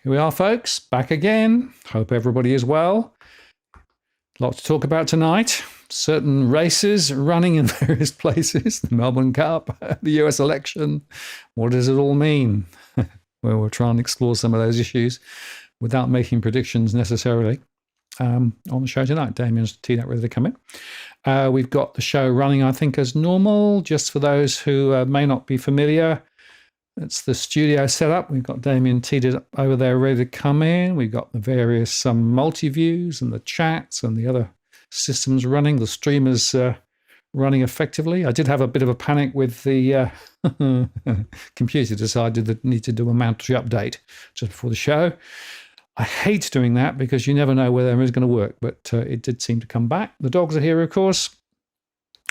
Here we are, folks, back again. Hope everybody is well. Lot to talk about tonight. Certain races running in various places. The Melbourne Cup, the US election. What does it all mean? Well, we'll try and explore some of those issues without making predictions necessarily. On the show tonight, Damien's teed up ready to come in. We've got the show running, I think, as normal. Just for those who may not be familiar, It's the studio setup. We've got Damien teed up over there ready to come in. We've got the various multi-views and the chats and the other systems running. The streamers running effectively. I did have a bit of a panic with the computer. Decided that need to do a mandatory update just before the show. I hate doing that because you never know whether it's going to work, but it did seem to come back. The dogs are here, of course,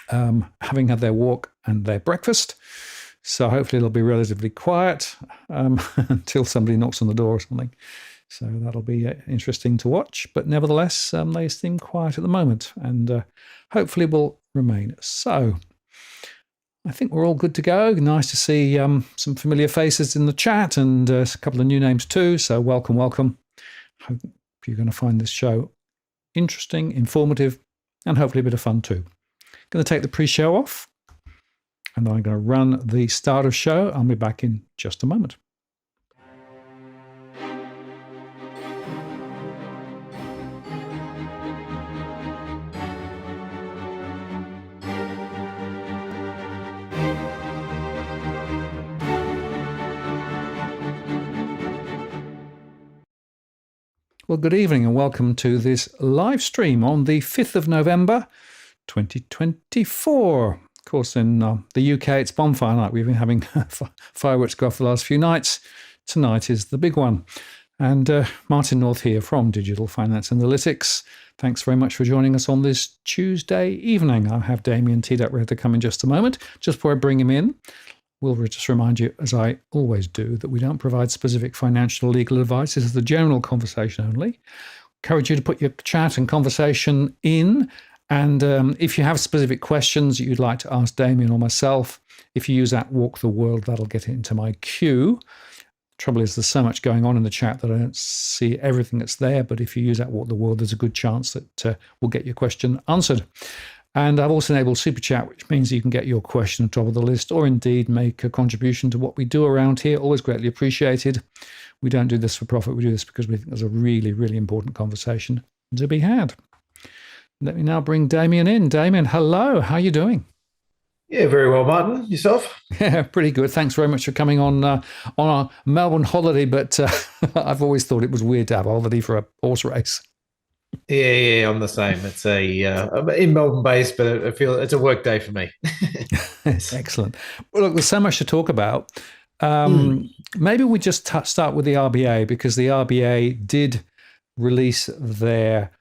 having had their walk and their breakfast. So hopefully it'll be relatively quiet until somebody knocks on the door or something. So that'll be interesting to watch. But nevertheless, they seem quiet at the moment and hopefully will remain so. I think we're all good to go. Nice to see some familiar faces in the chat and a couple of new names too. So welcome, welcome. Hope you're going to find this show interesting, informative, and hopefully a bit of fun too. Going to take the pre-show off. And I'm going to run the start of show. I'll be back in just a moment. Well, good evening and welcome to this live stream on the 5th of November, 2024. Of course, in the UK, it's bonfire night. We've been having fireworks go off the last few nights. Tonight is the big one. And Martin North here from Digital Finance Analytics. Thanks very much for joining us on this Tuesday evening. I'll have Damien teed up ready to come in just a moment. Just before I bring him in, we'll just remind you, as I always do, that we don't provide specific financial or legal advice. This is the general conversation only. Encourage you to put your chat and conversation in. And if you have specific questions that you'd like to ask Damien or myself, if you use that Walk the World, that'll get it into my queue. Trouble is, there's so much going on in the chat that I don't see everything that's there. But if you use that Walk the World, there's a good chance that we'll get your question answered. And I've also enabled Super Chat, which means you can get your question on top of the list or indeed make a contribution to what we do around here. Always greatly appreciated. We don't do this for profit. We do this because we think there's a really, really important conversation to be had. Let me now bring Damien in. Damien, hello. How are you doing? Yeah, very well, Martin. Yourself? Yeah, pretty good. Thanks very much for coming on a Melbourne holiday, but I've always thought it was weird to have a holiday for a horse race. Yeah, I'm the same. It's I'm in Melbourne based, but I feel it's a work day for me. Excellent. Well, look, there's so much to talk about. Maybe we just start with the RBA, because the RBA did release their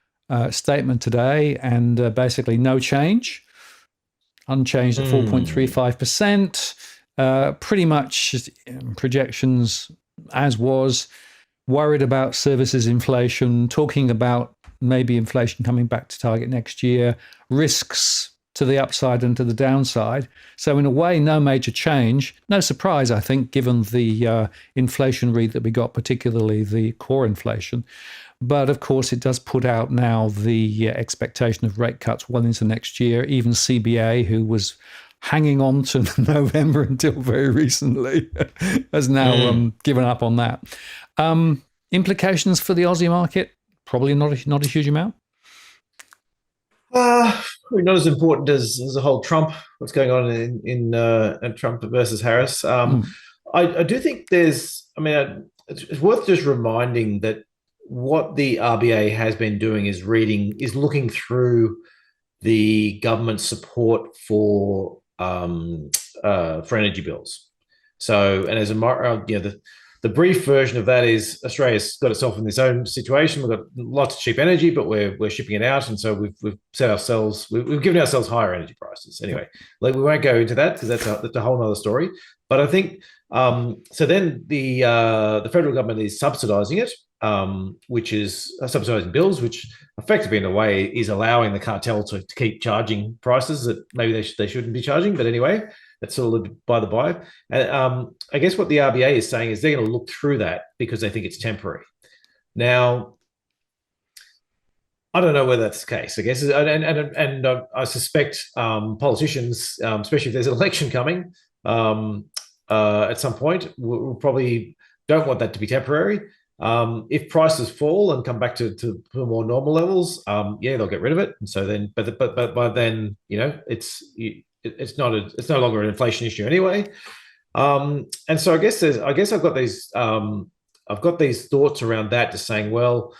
statement today, and basically no change, unchanged at 4.35%. Pretty much projections as was, worried about services inflation, talking about maybe inflation coming back to target next year, risks to the upside and to the downside. So in a way, no major change. No surprise, I think, given the inflation read that we got, particularly the core inflation. But of course, it does put out now the expectation of rate cuts well into next year. Even CBA, who was hanging on to November until very recently, has now given up on that. Implications for the Aussie market? Probably not a huge amount. Probably not as important as the whole Trump, what's going on in Trump versus Harris. I do think it's worth just reminding that what the RBA has been doing is looking through the government support for energy bills. So, and as the brief version of that is Australia's got itself in its own situation. We've got lots of cheap energy, but we're shipping it out, and so we've given ourselves higher energy prices. Anyway, we won't go into that because that's a whole other story. But I think so. Then the federal government is subsidising it, which is subsidising bills, which effectively in a way is allowing the cartel to keep charging prices that maybe they shouldn't be charging. But anyway, that's all by the by. And I guess what the RBA is saying is they're going to look through that because they think it's temporary. Now, I don't know whether that's the case. I guess, and I suspect politicians, especially if there's an election coming at some point, will probably don't want that to be temporary. If prices fall and come back to more normal levels, they'll get rid of it. And so then, but by then, it's no longer an inflation issue anyway. And so I guess I've got these thoughts around that, just saying, well,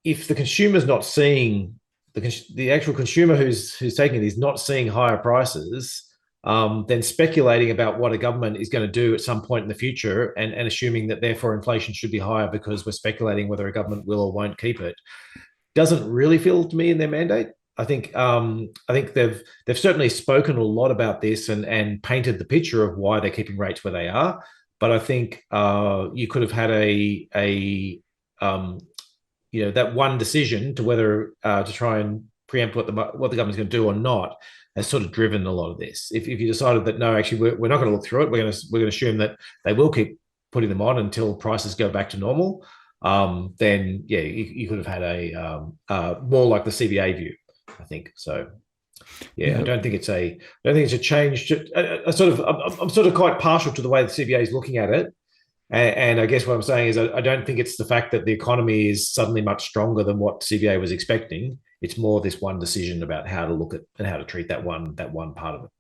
if the consumer's not seeing the actual consumer who's taking it is not seeing higher prices, then speculating about what a government is going to do at some point in the future, and assuming that therefore inflation should be higher because we're speculating whether a government will or won't keep it, doesn't really feel to me in their mandate. I think they've certainly spoken a lot about this and painted the picture of why they're keeping rates where they are. But I think you could have had a that one decision to whether to try and preempt what the government's going to do or not has sort of driven a lot of this. If you decided that no, actually we're not going to look through it, we're going to assume that they will keep putting them on until prices go back to normal, then yeah, you could have had a more like the CBA view, I think. So yeah, I don't think it's a change. I'm sort of quite partial to the way the CBA is looking at it. And I guess what I'm saying is I don't think it's the fact that the economy is suddenly much stronger than what CBA was expecting. It's more this one decision about how to look at and how to treat that one part of it.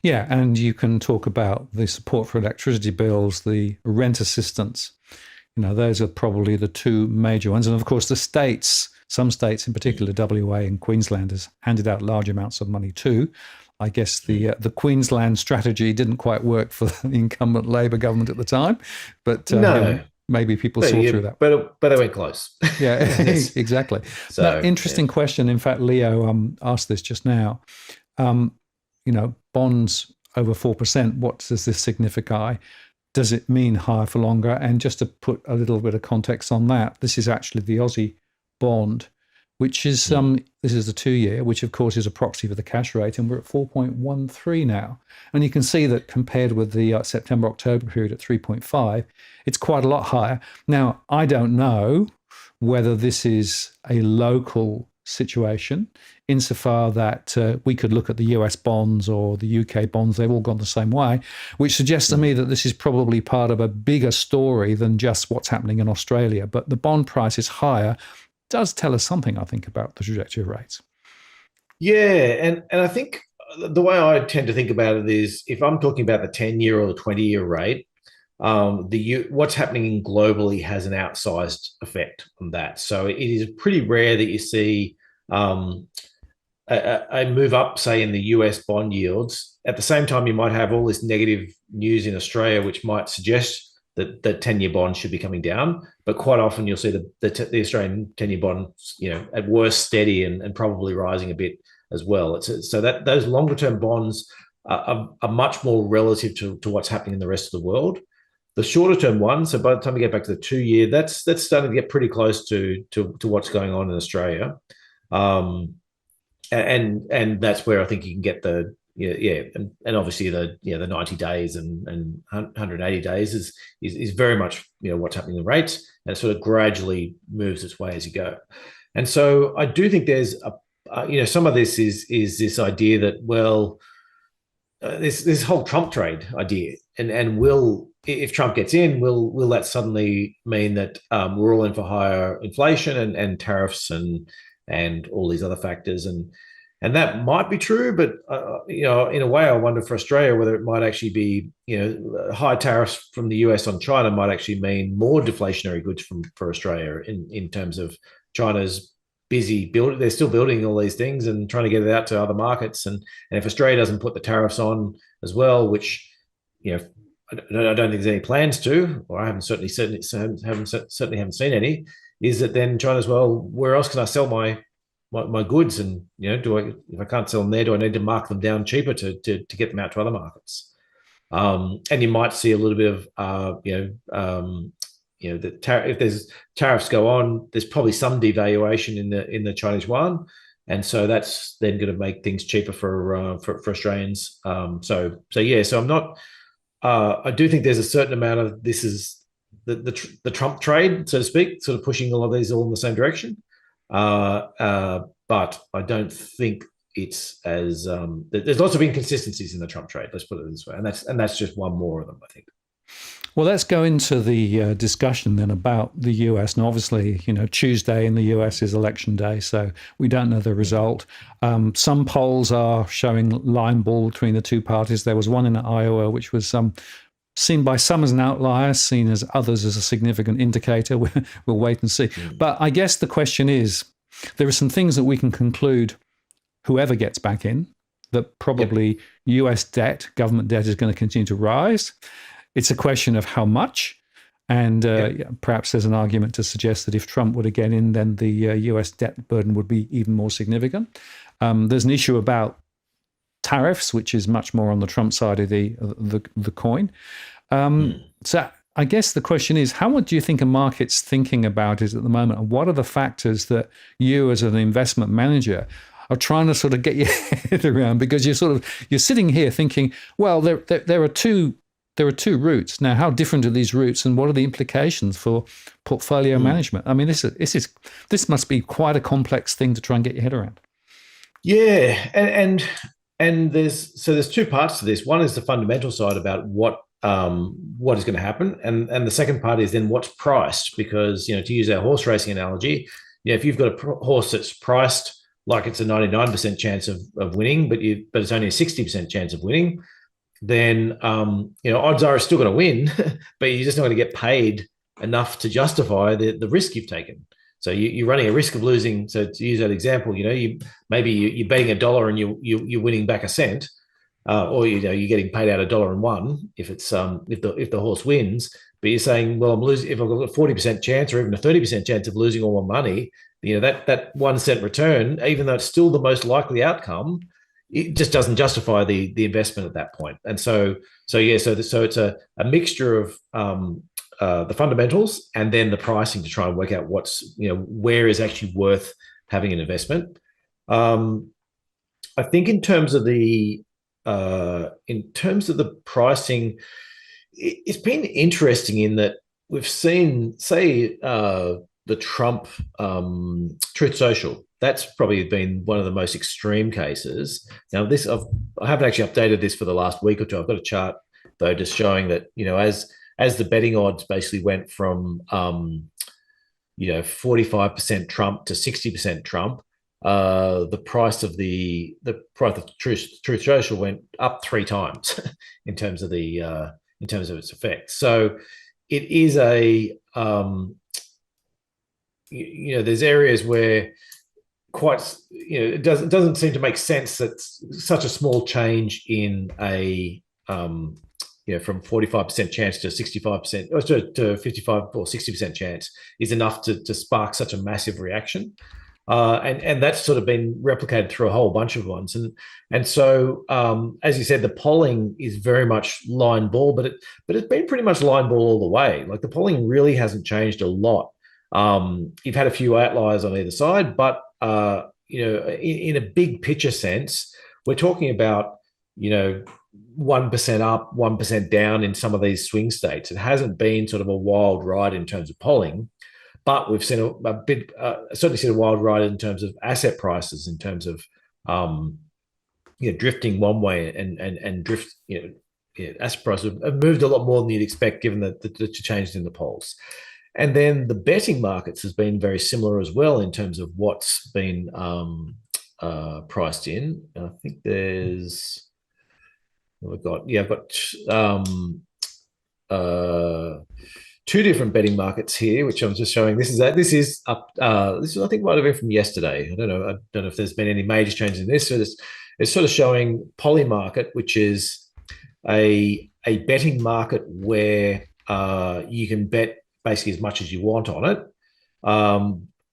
Yeah, and you can talk about the support for electricity bills, the rent assistance. Those are probably the two major ones. And of course, some states in particular, WA and Queensland, has handed out large amounts of money too. I guess the Queensland strategy didn't quite work for the incumbent Labor government at the time, but no. Maybe people saw through that. But they went close. Yeah, exactly. So, now, interesting question. In fact, Leo asked this just now. Bonds over 4%, what does this signify? Does it mean higher for longer? And just to put a little bit of context on that, this is actually the Aussie bond, which is this is the 2-year, which of course is a proxy for the cash rate, and we're at 4.13 now. And you can see that compared with the September-October period at 3.5, it's quite a lot higher. Now, I don't know whether this is a local situation, insofar that we could look at the US bonds or the UK bonds, they've all gone the same way, which suggests to me that this is probably part of a bigger story than just what's happening in Australia. But the bond price is higher does tell us something, I think, about the trajectory of rates. Yeah, and I think the way I tend to think about it is if I'm talking about the 10-year or the 20-year rate, what's happening globally has an outsized effect on that. So it is pretty rare that you see a move up, say, in the US bond yields. At the same time, you might have all this negative news in Australia, which might suggest that the 10-year bond should be coming down. But quite often you'll see the Australian 10-year bond, at worst steady and probably rising a bit as well. So that those longer term bonds are much more relative to what's happening in the rest of the world. The shorter term ones, so by the time you get back to the 2-year, that's starting to get pretty close to what's going on in Australia. And that's where I think you can get and obviously the 90 days and 180 days is very much what's happening in rates, and it sort of gradually moves its way as you go. And so I do think there's some of this is this idea that this whole Trump trade idea, and if Trump gets in, will that suddenly mean that we're all in for higher inflation and tariffs and all these other factors, and that might be true, but in a way, I wonder for Australia whether it might actually be high tariffs from the US on China might actually mean more deflationary goods for Australia in terms of China's busy building. They're still building all these things and trying to get it out to other markets, and if Australia doesn't put the tariffs on as well, which I don't think there's any plans to, or I haven't certainly haven't seen any, is that then China's, where else can I sell my goods, and if I can't sell them there, do I need to mark them down cheaper to get them out to other markets? And you might see a little bit of if there's tariffs go on, there's probably some devaluation in the Chinese yuan, and so that's then going to make things cheaper for Australians. So I'm not. I do think there's a certain amount of this is the Trump trade, so to speak, sort of pushing a lot of these all in the same direction. But I don't think it's as there's lots of inconsistencies in the Trump trade. Let's put it this way, and that's just one more of them, I think. Well, let's go into the discussion then about the US. And obviously, Tuesday in the US is election day, so we don't know the result. Some polls are showing line ball between the two parties. There was one in Iowa, which was seen by some as an outlier, seen as others as a significant indicator. We'll wait and see. But I guess the question is, there are some things that we can conclude whoever gets back in, that probably US debt, government debt, is going to continue to rise. It's a question of how much. And perhaps there's an argument to suggest that if Trump were to get in, then the US debt burden would be even more significant. There's an issue about tariffs, which is much more on the Trump side of the coin. So I guess the question is, how do you think a market's thinking about it at the moment? And what are the factors that you as an investment manager are trying to sort of get your head around? Because you're sitting here thinking, well, there are two routes. Now, how different are these routes and what are the implications for portfolio management? I mean, this must be quite a complex thing to try and get your head around. Yeah. And there's two parts to this. One is the fundamental side about what is going to happen. And the second part is then what's priced, because, to use our horse racing analogy, if you've got a horse that's priced like it's a 99% chance of winning, but it's only a 60% chance of winning, then odds are it's still going to win, but you're just not going to get paid enough to justify the risk you've taken. So you're running a risk of losing. So to use that example, you're betting $1 and you're winning back a cent, or you're getting paid out $1.01 if it's if the horse wins. But you're saying, well, I'm losing if I've got a 40% chance or even a 30% chance of losing all my money. That 1 cent return, even though it's still the most likely outcome, it just doesn't justify the investment at that point. And so it's a mixture of the fundamentals and then the pricing to try and work out where is actually worth having an investment. I think in terms of the pricing, it's been interesting in that we've seen, say, the Trump Truth Social. That's probably been one of the most extreme cases. Now, I haven't actually updated this for the last week or two. I've got a chart though, just showing that as the betting odds basically went from 45% Trump to 60% Trump, the price of Truth Social went up 3 times in terms of its effect. So it is there's areas where it doesn't seem to make sense that such a small change in from 45% chance to 65% or to 55 or 60% chance is enough to spark such a massive reaction. And that's sort of been replicated through a whole bunch of ones. And so, as you said, the polling is very much line ball, but it's been pretty much line ball all the way. Like the polling really hasn't changed a lot. You've had a few outliers on either side, but in a big picture sense, we're talking about 1% up, 1% down in some of these swing states. It hasn't been sort of a wild ride in terms of polling, but we've seen certainly seen a wild ride in terms of asset prices, in terms of drifting one way and drift. Asset prices have moved a lot more than you'd expect given the changes in the polls. And then the betting markets has been very similar as well in terms of what's been priced in. And I think I've got 2 different betting markets here, which I'm just showing. This is up. This I think might have been from yesterday. I don't know if there's been any major changes in this. So it's sort of showing Polymarket, which is a betting market where you can bet basically as much as you want on it.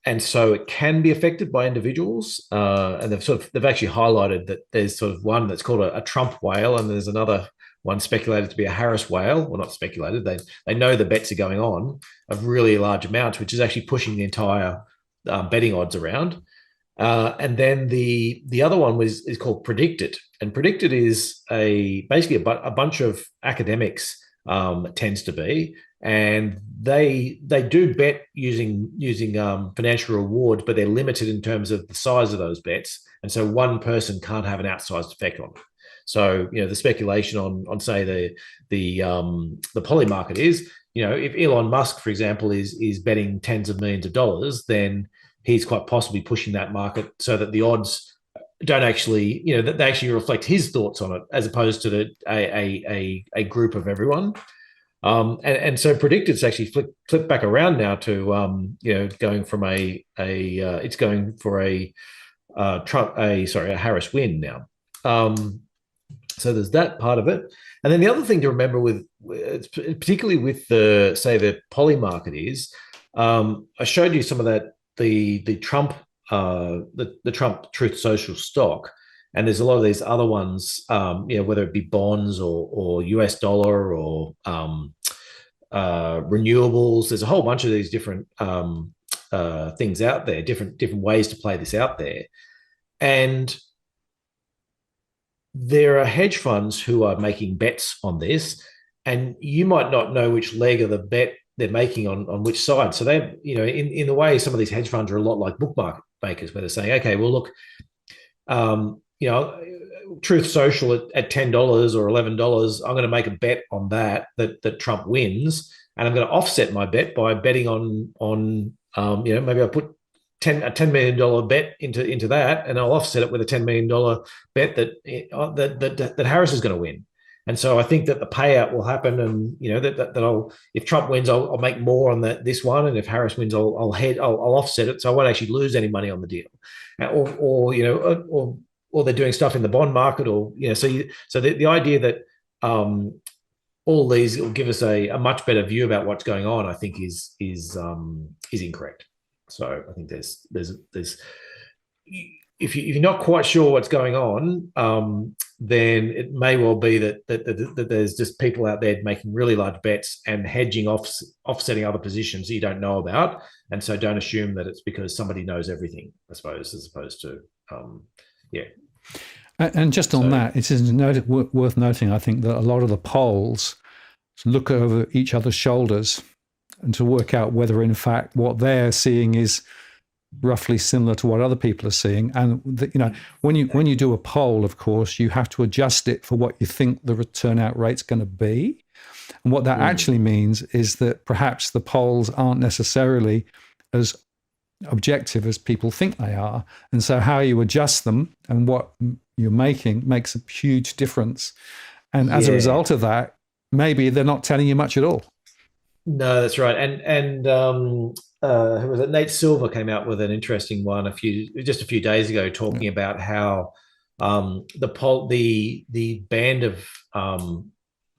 And so it can be affected by individuals. And they've actually highlighted that there's sort of one that's called a Trump whale, and there's another one speculated to be a Harris whale. Well, not speculated. They know the bets are going on of really large amounts, which is actually pushing the entire betting odds around. And then the other one is called Predicted, and Predicted is basically a bunch of academics. It tends to be, and they do bet using financial rewards, but they're limited in terms of the size of those bets, and so one person can't have an outsized effect on it. So the speculation on say the poly market is, if Elon Musk, for example, is betting tens of millions of dollars, then he's quite possibly pushing that market so that the odds don't actually, that they actually reflect his thoughts on it, as opposed to a group of everyone. And so predicted's actually flipped back around now to going from it's going for a Harris win now. So there's that part of it. And then the other thing to remember particularly with the poly market is, I showed you some of that, the Trump the Trump Truth Social stock, and there's a lot of these other ones, whether it be bonds or US dollar or renewables. There's a whole bunch of these different things out there, different ways to play this out there. And there are hedge funds who are making bets on this, and you might not know which leg of the bet they're making on which side. So they, in the way, some of these hedge funds are a lot like bookmark makers, where they're saying, okay, well, look, Truth Social at $10 or $11, I'm going to make a bet on that Trump wins, and I'm going to offset my bet by betting on maybe I put a $10 million bet into that, and I'll offset it with a $10 million bet that Harris is going to win. And so I think that the payout will happen, and that if Trump wins, I'll make more on this one, and if Harris wins, I'll offset it, so I won't actually lose any money on the deal, or they're doing stuff in the bond market, or so the idea that all these will give us a much better view about what's going on, I think is incorrect. So I think there's if you're not quite sure what's going on, then it may well be that there's just people out there making really large bets and hedging offsetting other positions that you don't know about, and so don't assume that it's because somebody knows everything, I suppose, as opposed to And just on that, it is worth noting, I think, that a lot of the polls look over each other's shoulders and to work out whether, in fact, what they're seeing is roughly similar to what other people are seeing. And when you do a poll, of course, you have to adjust it for what you think the turnout rate's going to be. And what that actually means is that perhaps the polls aren't necessarily as objective as people think they are. And so how you adjust them and what you're making makes a huge difference. And as a result of that, maybe they're not telling you much at all. No, that's right. And who was it? Nate Silver came out with an interesting one just a few days ago, talking about how the band of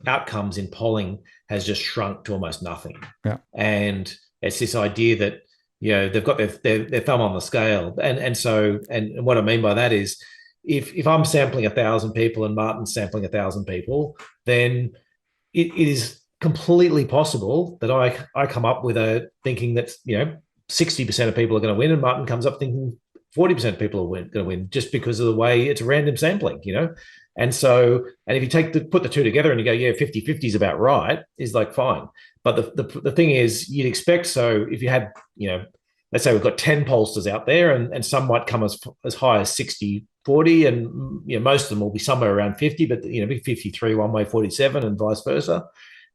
outcomes in polling has just shrunk to almost nothing. Yeah. And it's this idea that they've got their thumb on the scale, and so what I mean by that is, if I'm sampling 1,000 people and Martin's sampling 1,000 people, then it is completely possible that I come up with a thinking that 60% of people are going to win, and Martin comes up thinking 40% of people are going to win, just because of the way it's a random sampling, And so, and if you put the two together and you go, 50-50 is about right, is like fine. But the thing is, you'd expect, so if you had, let's say we've got 10 pollsters out there, and some might come as high as 60-40, and most of them will be somewhere around 50, but be 53 one way, 47, and vice versa.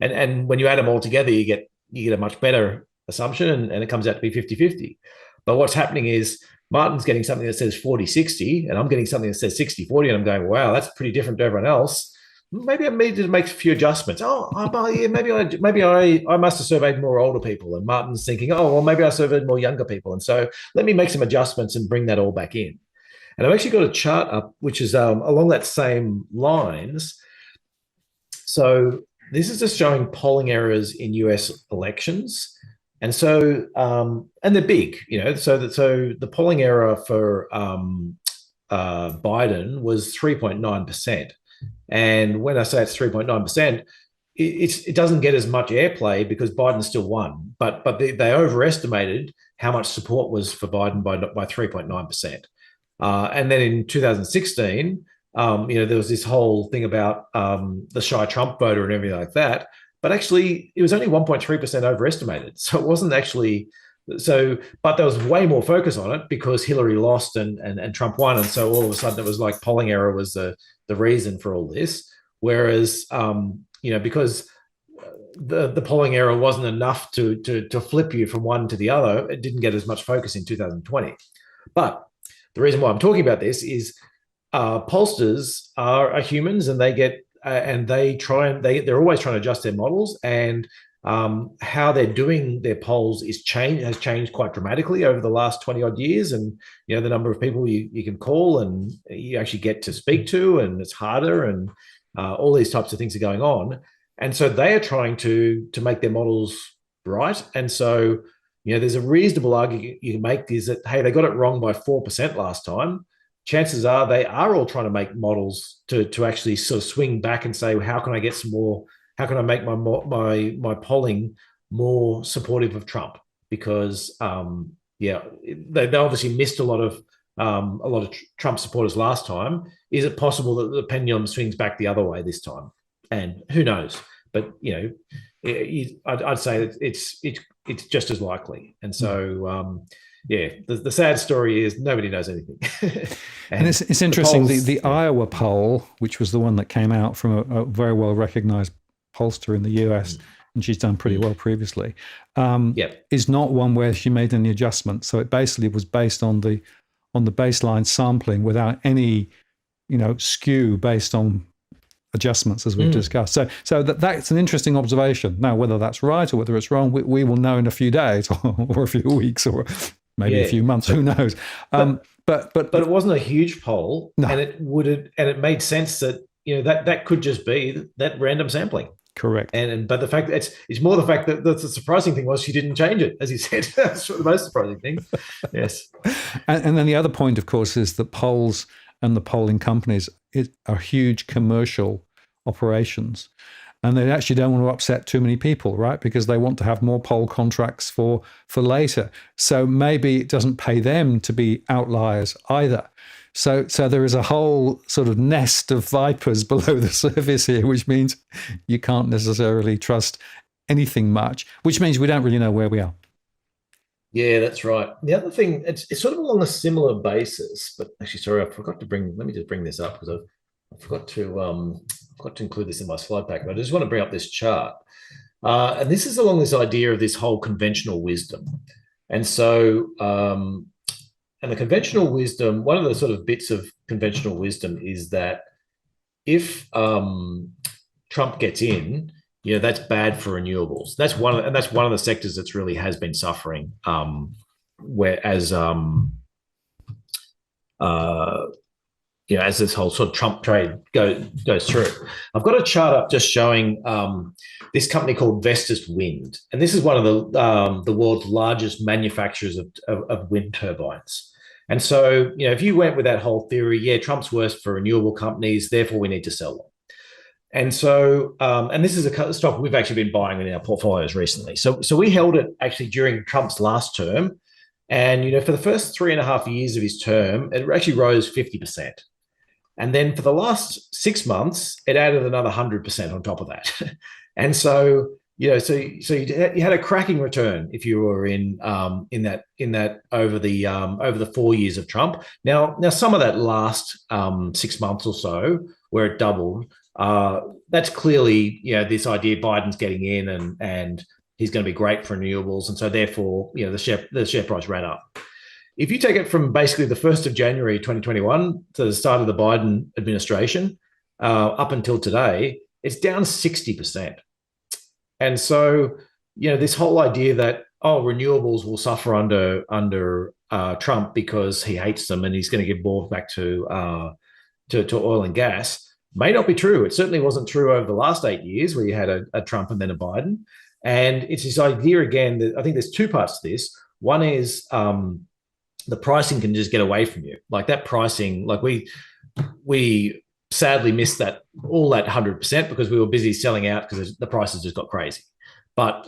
And when you add them all together, you get a much better assumption, and it comes out to be 50-50. But what's happening is Martin's getting something that says 40-60, and I'm getting something that says 60-40, and I'm going, wow, that's pretty different to everyone else. Maybe I need to make a few adjustments. Maybe I must have surveyed more older people, and Martin's thinking, maybe I surveyed more younger people, and so let me make some adjustments and bring that all back in. And I've actually got a chart up which is along that same lines. So this is just showing polling errors in US elections. And so, and they're big, so the polling error for Biden was 3.9%. And when I say it's 3.9%, it doesn't get as much airplay because Biden still won, but they overestimated how much support was for Biden by 3.9%. And then in 2016, there was this whole thing about the shy Trump voter and everything like that. But actually, it was only 1.3% overestimated. So it wasn't actually but there was way more focus on it because Hillary lost and Trump won, and so all of a sudden it was like polling error was the reason for all this. Whereas, because the polling error wasn't enough to flip you from one to the other, it didn't get as much focus in 2020. But the reason why I'm talking about this is pollsters are humans, and they get and they're always trying to adjust their models, and how they're doing their polls has changed quite dramatically over the last 20 odd years. And the number of people you can call and you actually get to speak to, and it's harder, and all these types of things are going on. And so they are trying to make their models right. And so there's a reasonable argument you can make is that, hey, they got it wrong by 4% last time. Chances are they are all trying to make models to actually sort of swing back and say, well, how can I get some more? How can I make my polling more supportive of Trump? Because they obviously missed a lot of Trump supporters last time. Is it possible that the pendulum swings back the other way this time? And who knows? But I'd say that it's just as likely. And so the sad story is nobody knows anything. and it's interesting. The Iowa poll, which was the one that came out from a very well recognized pollster in the US, and she's done pretty well previously, is not one where she made any adjustments. So it basically was based on the baseline sampling without any skew based on adjustments, as we've discussed. So that's an interesting observation. Now, whether that's right or whether it's wrong, we will know in a few days or a few weeks or maybe a few months. Who knows? But it wasn't a huge poll, no. and it made sense that that could just be that random sampling. Correct. But the fact that it's more the fact that the surprising thing was she didn't change it, as you said. That's the most surprising thing. Yes. And then the other point, of course, is that polls and the polling companies are huge commercial operations, and they actually don't want to upset too many people, right? Because they want to have more poll contracts for later. So maybe it doesn't pay them to be outliers either. So there is a whole sort of nest of vipers below the surface here, which means you can't necessarily trust anything much, which means we don't really know where we are. Yeah, that's right. The other thing, it's sort of along a similar basis, but actually, sorry, I forgot to let me just bring this up because I forgot to include this in my slide pack, but I just want to bring up this chart. And this is along this idea of this whole conventional wisdom. And so, and the conventional wisdom, one of the sort of bits of conventional wisdom is that if Trump gets in, that's bad for renewables. That's one of the sectors that's really has been suffering. Whereas as this whole sort of Trump trade goes through, I've got a chart up just showing this company called Vestas Wind, and this is one of the world's largest manufacturers of wind turbines. And so, if you went with that whole theory, Trump's worse for renewable companies, therefore we need to sell them. And so, and this is a stock we've actually been buying in our portfolios recently. So we held it actually during Trump's last term. And, for the first 3.5 years of his term, it actually rose 50%. And then for the last 6 months, it added another 100% on top of that. And so, so you had a cracking return if you were in that over the 4 years of Trump. Now some of that last 6 months or so where it doubled, that's clearly, this idea Biden's getting in and he's going to be great for renewables. And so therefore, the share price ran up. If you take it from basically the 1st of January 2021 to the start of the Biden administration up until today, it's down 60%. And so, this whole idea that, renewables will suffer under Trump because he hates them and he's going to give more back to oil and gas may not be true. It certainly wasn't true over the last 8 years where you had a Trump and then a Biden. And it's this idea again that I think there's two parts to this. One is the pricing can just get away from you. Like that pricing, like we sadly missed that 100% because we were busy selling out because the prices just got crazy. But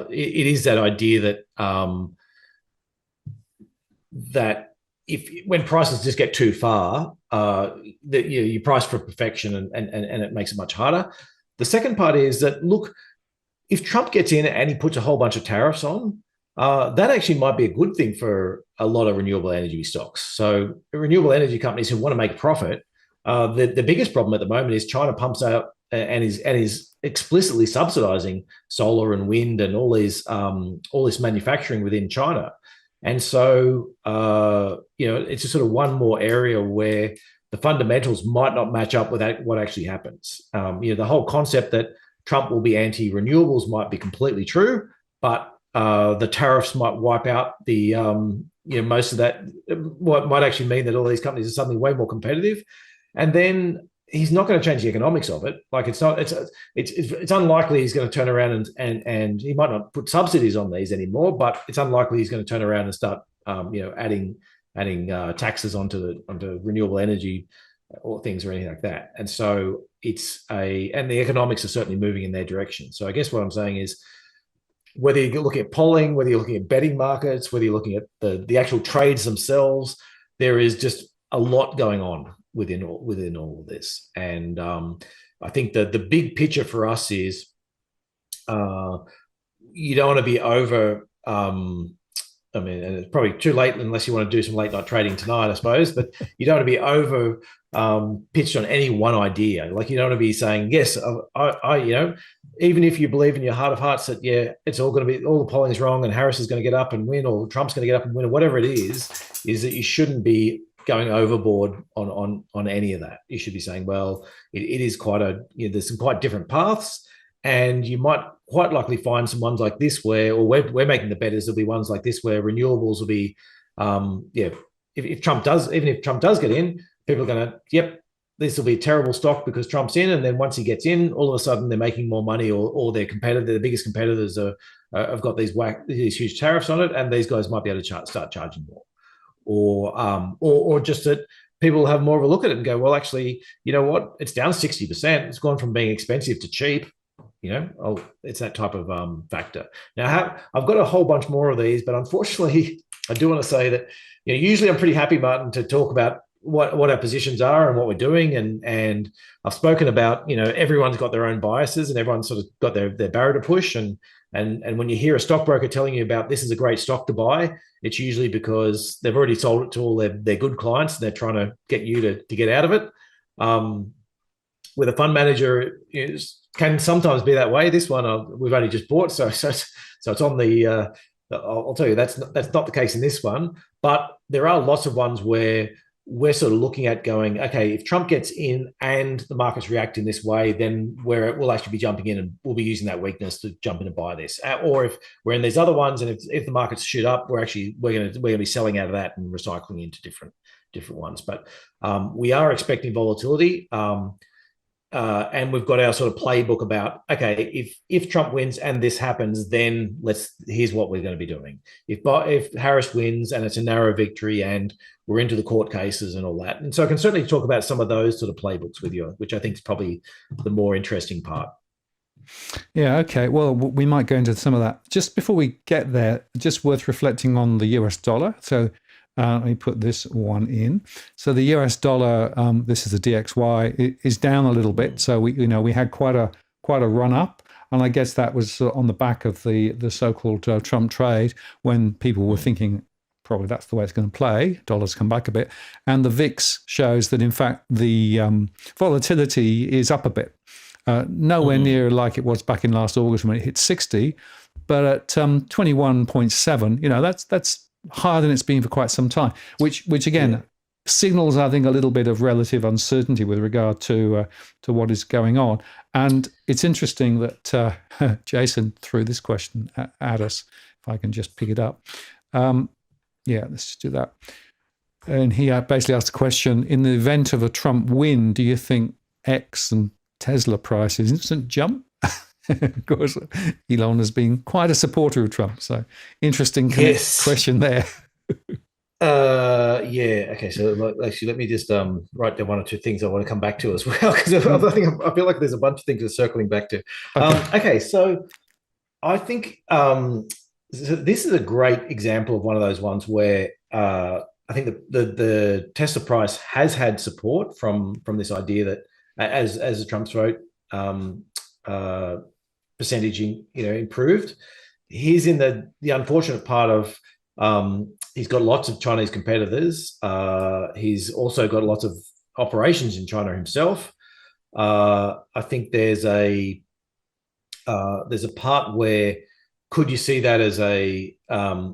it is that idea that when prices just get too far, that you price for perfection and it makes it much harder. The second part is that, look, if Trump gets in and he puts a whole bunch of tariffs on, that actually might be a good thing for a lot of renewable energy stocks. So renewable energy companies who want to make profit, the biggest problem at the moment is China pumps out and is explicitly subsidizing solar and wind and all this manufacturing within China. And so it's just sort of one more area where the fundamentals might not match up with what actually happens. The whole concept that Trump will be anti-renewables might be completely true, but the tariffs might wipe out the most of that. What might actually mean that all these companies are suddenly way more competitive, and then he's not going to change the economics of it. Like it's unlikely he's going to turn around and he might not put subsidies on these anymore, but it's unlikely he's going to turn around and start adding taxes onto renewable energy or things or anything like that. And so and the economics are certainly moving in their direction. So I guess what I'm saying is, whether you're looking at polling, whether you're looking at betting markets, whether you're looking at the actual trades themselves, there is just a lot going on within all of this. And I think that the big picture for us is you don't want to be over. And it's probably too late unless you want to do some late night trading tonight, I suppose. But you don't want to be over pitched on any one idea. Like you don't want to be saying, yes, even if you believe in your heart of hearts that it's all going to be, all the polling is wrong and Harris is going to get up and win, or Trump's going to get up and win, or whatever it is that you shouldn't be going overboard on any of that. You should be saying, well, it is quite there's some quite different paths, and you might quite likely find some ones like this we're making the bet is there'll be ones like this where renewables will be, if Trump does get in, people are going to, this will be a terrible stock because Trump's in, and then once he gets in, all of a sudden they're making more money, or their the biggest competitors have got these huge tariffs on it, and these guys might be able to start charging more, or just that people have more of a look at it and go, well, actually, you know what, it's down 60%. It's gone from being expensive to cheap. It's that type of factor. Now, I've got a whole bunch more of these, but unfortunately, I do want to say that usually I'm pretty happy, Martin, to talk about what our positions are and what we're doing, and I've spoken about everyone's got their own biases and everyone's sort of got their barrow to push, and when you hear a stockbroker telling you about this is a great stock to buy, it's usually because they've already sold it to all their good clients and they're trying to get you to get out of it. With a fund manager, can sometimes be that way. This one we've only just bought, so it's on the. I'll tell you that's not the case in this one, but there are lots of ones where we're sort of looking at going, okay, if Trump gets in and the markets react in this way, then we'll actually be jumping in and we'll be using that weakness to jump in and buy this. Or if we're in these other ones and if the markets shoot up, we're going to be selling out of that and recycling into different ones. But we are expecting volatility. And we've got our sort of playbook about, okay, if Trump wins and this happens, then here's what we're going to be doing. If Harris wins and it's a narrow victory and we're into the court cases and all that. And so I can certainly talk about some of those sort of playbooks with you, which I think is probably the more interesting part. Yeah, okay. Well, we might go into some of that. Just before we get there, just worth reflecting on the US dollar. So let me put this one in. So the US dollar, this is the DXY, is down a little bit. So we had quite a run up, and I guess that was on the back of the so-called Trump trade, when people were thinking probably that's the way it's going to play. Dollars come back a bit, and the VIX shows that in fact the volatility is up a bit. Nowhere near like it was back in last August when it hit 60, but at 21.7, that's higher than it's been for quite some time, which again signals, I think, a little bit of relative uncertainty with regard to what is going on. And it's interesting that Jason threw this question at us, if I can just pick it up. Let's just do that. And he basically asked the question, in the event of a Trump win, do you think X and Tesla prices instant jump? Of course, Elon has been quite a supporter of Trump. So interesting question there. Okay. So actually, let me just write down one or two things I want to come back to as well, because I feel like there's a bunch of things we're circling back to. Okay. So I think this is a great example of one of those ones where I think the Tesla price has had support from this idea that as the Trump's vote percentage improved. He's in the unfortunate part of he's got lots of Chinese competitors. He's also got lots of operations in China himself. I think there's a part where could you see that as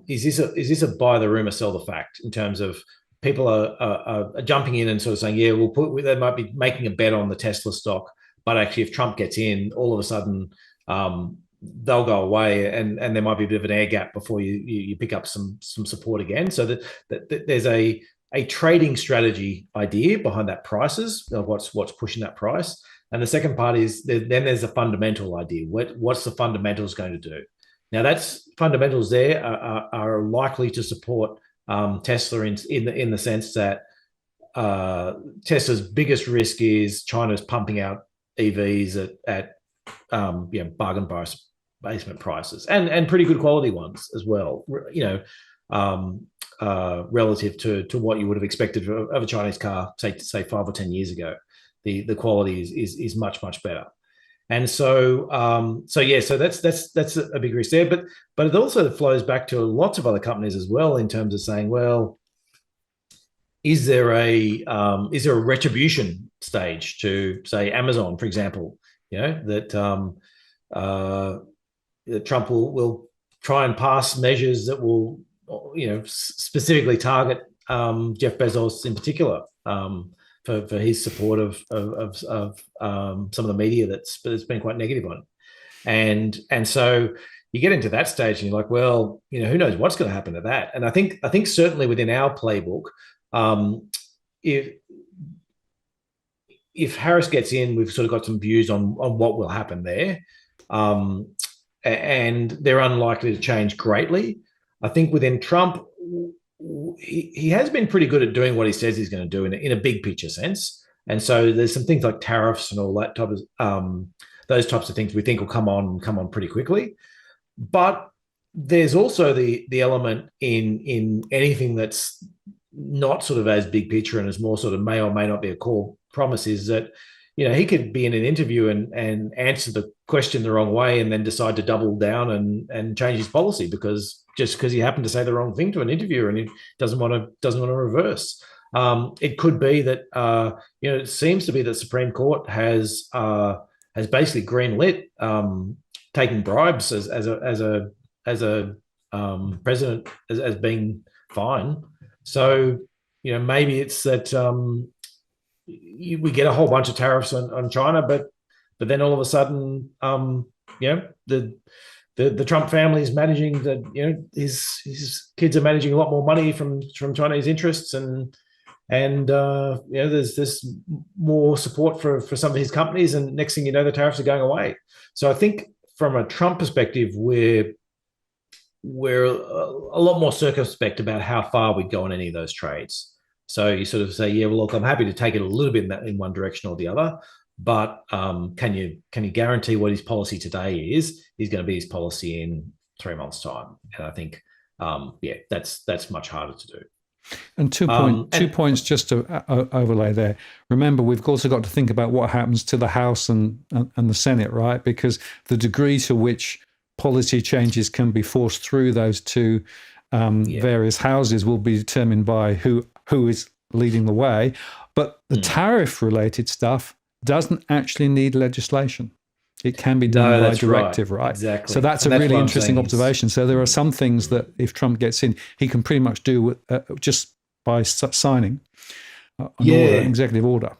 is this a buy the rumor, sell the fact, in terms of people are jumping in and sort of saying, yeah, they might be making a bet on the Tesla stock, but actually if Trump gets in, all of a sudden they'll go away, and there might be a bit of an air gap before you pick up some support again. So that there's a trading strategy idea behind that prices of what's pushing that price. And the second part is then there's a fundamental idea. What's the fundamentals going to do? Now that's fundamentals there are likely to support Tesla in the sense that Tesla's biggest risk is China's pumping out EVs at bargain basement prices and pretty good quality ones as well. Relative to what you would have expected of a Chinese car, say 5 or 10 years ago, the quality is much better. And so that's a big risk there. But it also flows back to lots of other companies as well in terms of saying, well, is there a retribution stage to, say, Amazon, for example, that Trump will try and pass measures that will specifically target Jeff Bezos in particular for his support of some of the media that's been quite negative on it. And so you get into that stage and you're like, well, who knows what's going to happen to that? And I think certainly within our playbook, if Harris gets in, we've sort of got some views on what will happen there. And they're unlikely to change greatly. I think within Trump, he has been pretty good at doing what he says he's going to do in a big picture sense. And so there's some things like tariffs and all that type of those types of things we think will come on pretty quickly. But there's also the element in anything that's not sort of as big picture and as more sort of may or may not be a core promise, is that he could be in an interview and answer the question the wrong way and then decide to double down and change his policy because he happened to say the wrong thing to an interviewer and he doesn't want to reverse. It could be that it seems to be that Supreme Court has basically greenlit taking bribes as a president as being fine. So maybe it's that we get a whole bunch of tariffs on China, but then all of a sudden the Trump family is managing his kids are managing a lot more money from Chinese interests and there's more support for some of his companies, and next thing you know, the tariffs are going away. So I think from a Trump perspective, we're a lot more circumspect about how far we'd go on any of those trades. So you sort of say, yeah, well, look, I'm happy to take it a little bit in one direction or the other, but can you guarantee what his policy today is going to be his policy in 3 months' time? And I think, that's much harder to do. And two points just to overlay there. Remember, we've also got to think about what happens to the House and the Senate, right? Because the degree to which policy changes can be forced through those two various houses will be determined by who is leading the way. But the tariff-related stuff doesn't actually need legislation. It can be done by directive, right? Exactly. So that's a really interesting observation. So there are some things that if Trump gets in, he can pretty much do just by signing an order, an executive order.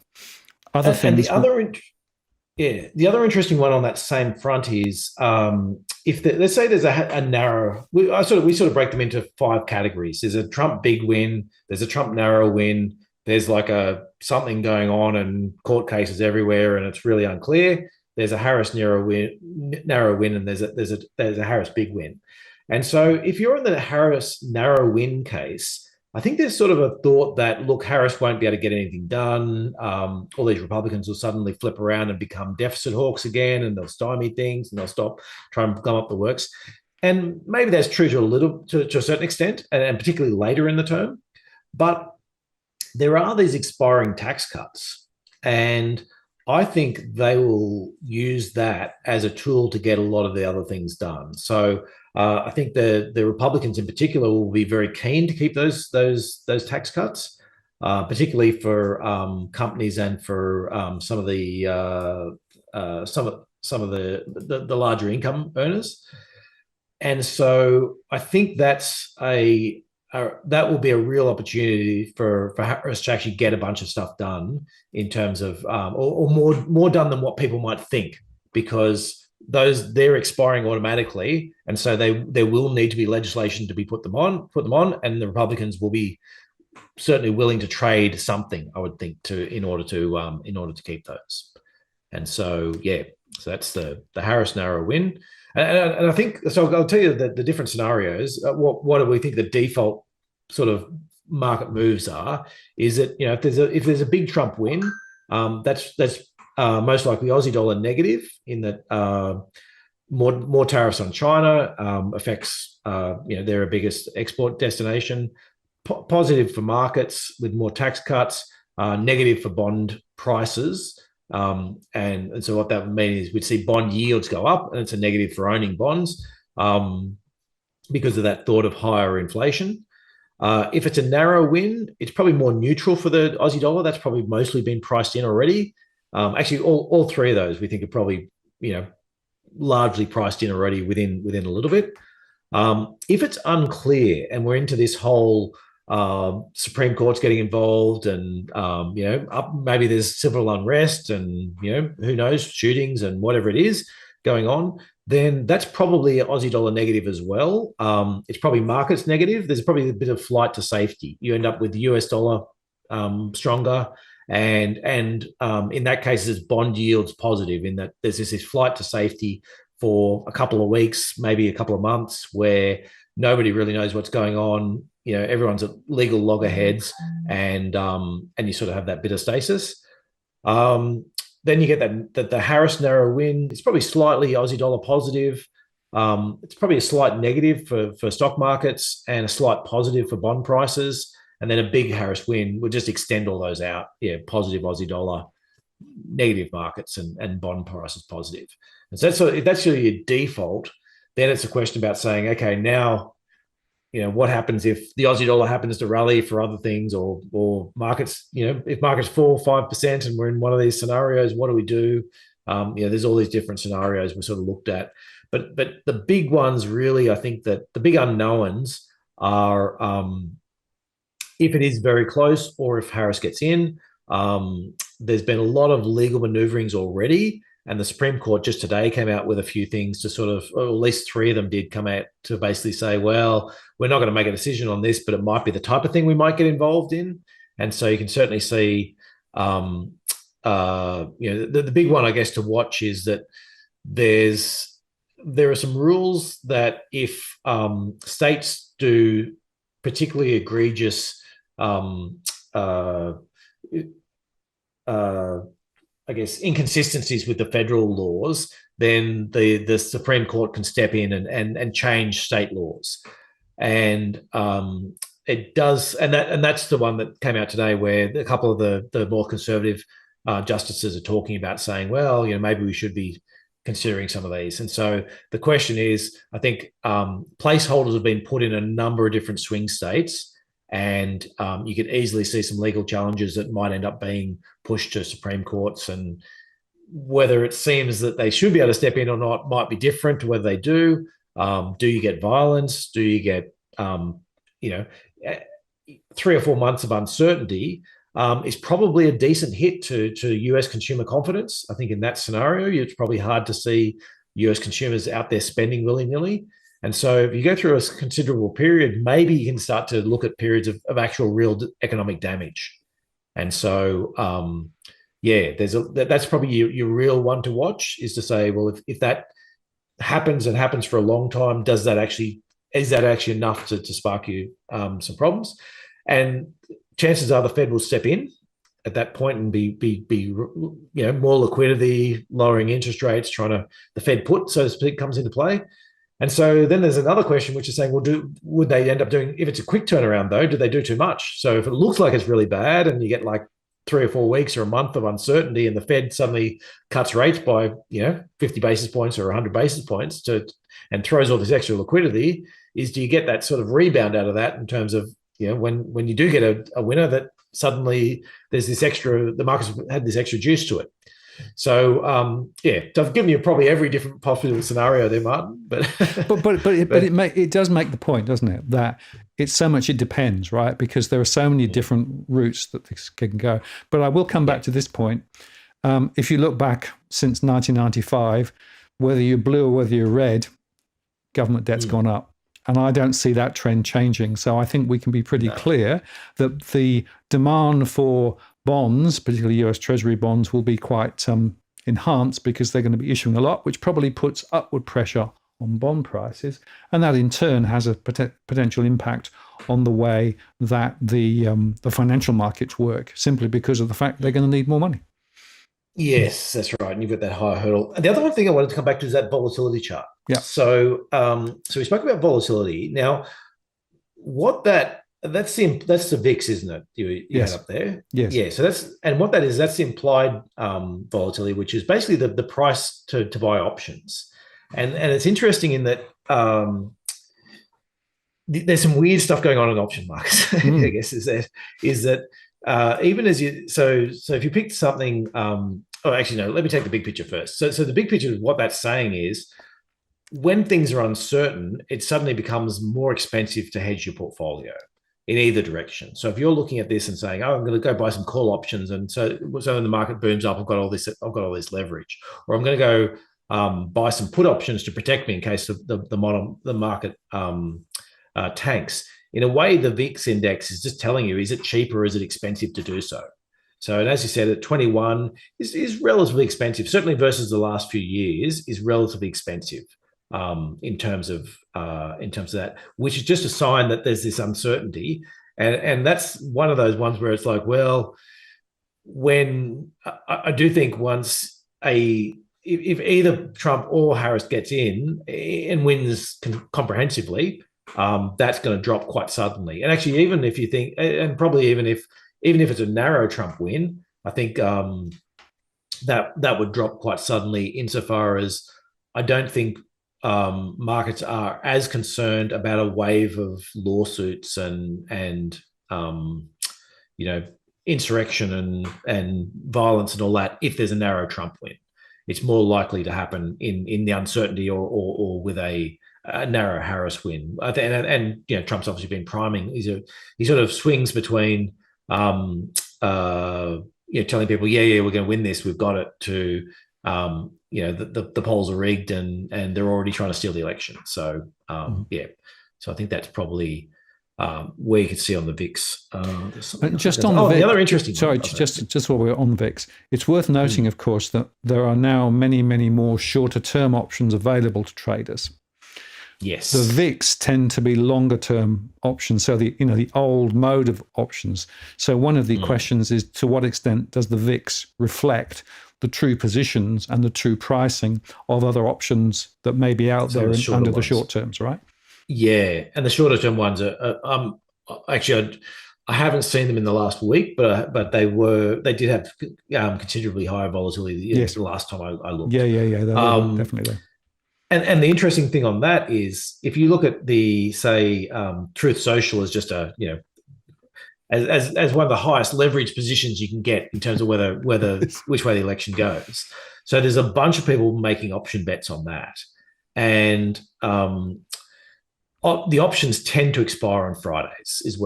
Other things. The other interesting one on that same front is let's say there's a narrow. We sort of break them into 5 categories. There's a Trump big win. There's a Trump narrow win. There's like something going on and court cases everywhere, and it's really unclear. There's a Harris narrow win, and there's a Harris big win. And so if you're in the Harris narrow win case, I think there's sort of a thought that, look, Harris won't be able to get anything done. All these Republicans will suddenly flip around and become deficit hawks again, and they'll stymie things and they'll stop trying to gum up the works. And maybe that's true to a certain extent, and particularly later in the term. But there are these expiring tax cuts, and I think they will use that as a tool to get a lot of the other things done. So I think the Republicans in particular will be very keen to keep those tax cuts, particularly for companies and for some of the the larger income earners. And so I think that's that will be a real opportunity for Harris to actually get a bunch of stuff done in terms of or more done than what people might think, because they're expiring automatically, and so there will need to be legislation to be put them on, and the Republicans will be certainly willing to trade something, I would think, in order to keep those. And so so that's the Harris narrow win. And I think so. I'll tell you the different scenarios. What do we think the default sort of market moves are? Is that if there's a big Trump win, that's most likely Aussie dollar negative, in that more tariffs on China affects they're a biggest export destination. Positive for markets with more tax cuts, negative for bond prices. And so what that would mean is we'd see bond yields go up, and it's a negative for owning bonds because of that thought of higher inflation. If it's a narrow win, it's probably more neutral for the Aussie dollar. That's probably mostly been priced in already. Actually, all three of those we think are probably largely priced in already within a little bit. If it's unclear and we're into this whole Supreme Court's getting involved, and maybe there's civil unrest, and who knows, shootings and whatever it is going on, then that's probably Aussie dollar negative as well. It's probably markets negative. There's probably a bit of flight to safety. You end up with the US dollar stronger, and in that case, there's bond yields positive, in that there's this flight to safety for a couple of weeks, maybe a couple of months, where nobody really knows what's going on. Everyone's at legal loggerheads, and you sort of have that bit of stasis. Then you get that the Harris narrow win. It's probably slightly Aussie dollar positive. It's probably a slight negative for stock markets and a slight positive for bond prices. And then a big Harris win would just extend all those out. Positive Aussie dollar, negative markets, and bond prices positive. And so if that's really your default, then it's a question about saying, okay, now, what happens if the Aussie dollar happens to rally for other things, or markets, if markets fall 5% and we're in one of these scenarios, what do we do? There's all these different scenarios we sort of looked at. But the big ones, really, I think that the big unknowns are if it is very close, or if Harris gets in. There's been a lot of legal maneuverings already, and the Supreme Court just today came out with a few things to sort of, or at least three of them did come out to basically say, well, we're not going to make a decision on this, but it might be the type of thing we might get involved in. And so you can certainly see, the big one, I guess, to watch is that there are some rules that if states do particularly egregious I guess, inconsistencies with the federal laws, then the Supreme Court can step in and change state laws. And it does, and that's the one that came out today, where a couple of the more conservative justices are talking about saying, well, maybe we should be considering some of these. And so the question is, I think placeholders have been put in a number of different swing states, and you could easily see some legal challenges that might end up being pushed to Supreme Courts. And whether it seems that they should be able to step in or not might be different to whether they do. Do you get violence? Do you get, 3 or 4 months of uncertainty is probably a decent hit to US consumer confidence. I think in that scenario, it's probably hard to see US consumers out there spending willy-nilly. And so if you go through a considerable period, maybe you can start to look at periods of actual real economic damage. And so, that's probably your real one to watch, is to say, well, if that happens and happens for a long time, is that actually enough to spark you some problems? And chances are the Fed will step in at that point and be more liquidity, lowering interest rates, the Fed put, so to speak, comes into play. And so then there's another question, which is saying, well, would they end up doing, if it's a quick turnaround though, do they do too much? So if it looks like it's really bad and you get like 3 or 4 weeks or a month of uncertainty, and the Fed suddenly cuts rates by 50 basis points or 100 basis points and throws all this extra liquidity, is do you get that sort of rebound out of that in terms of when you do get a winner, that suddenly there's this extra, the market's had this extra juice to it. So so I've given you probably every different possible scenario there, Martin. But it does make the point, doesn't it, that it's so much, it depends, right? Because there are so many different routes that this can go. But I will come back to this point. If you look back since 1995, whether you're blue or whether you're red, government debt's gone up. And I don't see that trend changing. So I think we can be pretty clear that the demand for bonds, particularly US Treasury bonds, will be quite enhanced because they're going to be issuing a lot, which probably puts upward pressure on bond prices. And that in turn has a potential impact on the way that the financial markets work, simply because of the fact they're going to need more money. Yes, that's right. And you've got that higher hurdle. And the other one thing I wanted to come back to is that volatility chart. Yeah. So we spoke about volatility. Now, that's the VIX, isn't it? You had up there. Yes. Yeah. So what that is, that's the implied volatility, which is basically the price to buy options. And it's interesting in that there's some weird stuff going on in option markets. I guess is that even as if you picked something. Let me take the big picture first. So the big picture of what that's saying is, when things are uncertain, it suddenly becomes more expensive to hedge your portfolio in either direction. So if you're looking at this and saying, "Oh, I'm going to go buy some call options," and so when the market booms up, I've got all this leverage, or I'm going to go buy some put options to protect me in case the market tanks. In a way, the VIX index is just telling you, is it cheap or is it expensive to do so? So, and as you said, at 21 is relatively expensive, certainly versus the last few years, is relatively expensive in terms of that, which is just a sign that there's this uncertainty, and that's one of those ones where it's like, well, when I do think if either Trump or Harris gets in and wins comprehensively, that's going to drop quite suddenly. And actually, even if you think, and probably even if it's a narrow Trump win, I think that would drop quite suddenly, insofar as I don't think markets are as concerned about a wave of lawsuits and insurrection and violence and all that if there's a narrow Trump win. It's more likely to happen in the uncertainty or with a narrow Harris win. And Trump's obviously been priming. He sort of swings between telling people, we're going to win this, we've got it, to the polls are rigged and they're already trying to steal the election. So so I think that's probably where you can see on the VIX. Just on the VIX, the other interesting. Sorry, just while we're on VIX, it's worth noting, of course, that there are now many, many more shorter-term options available to traders. Yes, the VIX tend to be longer-term options, so the old mode of options. So one of the questions is, to what extent does the VIX reflect the true positions and the true pricing of other options that may be out there under the short terms, right? Yeah, and the shorter term ones are actually, I haven't seen them in the last week, but they did have considerably higher volatility the last time I looked. Yeah, definitely. And the interesting thing on that is, if you look at the Truth Social as just as one of the highest leverage positions you can get in terms of whether which way the election goes. So there's a bunch of people making option bets on that, and the options tend to expire on Fridays, is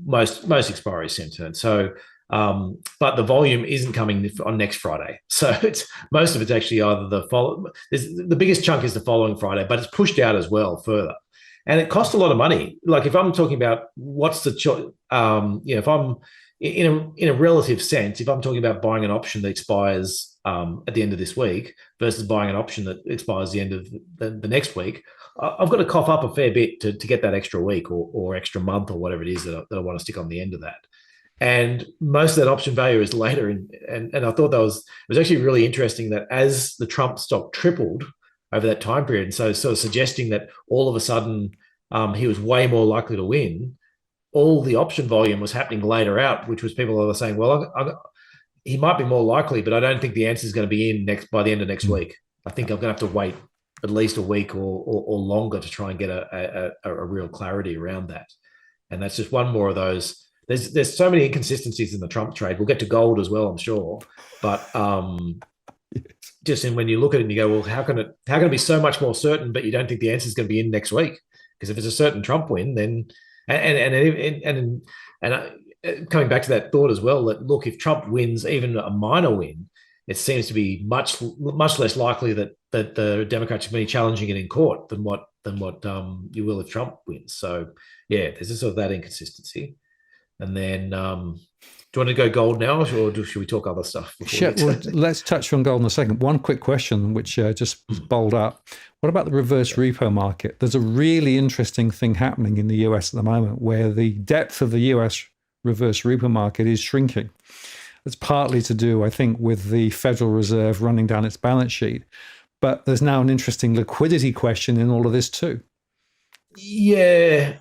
most expiries tend to. So, but the volume isn't coming on next Friday. So most of it's actually either the biggest chunk is the following Friday, but it's pushed out as well further. And it costs a lot of money. Like, if I'm talking about what's the choice, if I'm in a relative sense, if I'm talking about buying an option that expires at the end of this week versus buying an option that expires the end of the next week, I've got to cough up a fair bit to get that extra week or extra month or whatever it is that I want to stick on the end of that. And most of that option value is later. And I thought it was actually really interesting that as the Trump stock tripled over that time period, so suggesting that all of a sudden he was way more likely to win, all the option volume was happening later out, which was people were saying, well, he might be more likely, but I don't think the answer is going to be in by the end of next week. I think I'm going to have to wait at least a week or longer to try and get a real clarity around that. And that's just one more of those. There's so many inconsistencies in the Trump trade. We'll get to gold as well, I'm sure. But just when you look at it and you go, well, how can it be so much more certain, but you don't think the answer is going to be in next week? Because if it's a certain Trump win, then and coming back to that thought as well, that look, if Trump wins even a minor win, it seems to be much less likely that the Democrats are going to be challenging it in court than what you will if Trump wins. So yeah, there's just sort of that inconsistency. And then, do you want to go gold now, or should we talk other stuff? Well, let's touch on gold in a second. One quick question, which just bowled up. What about the reverse repo market? There's a really interesting thing happening in the US at the moment where the depth of the US reverse repo market is shrinking. It's partly to do, I think, with the Federal Reserve running down its balance sheet. But there's now an interesting liquidity question in all of this too. Yeah,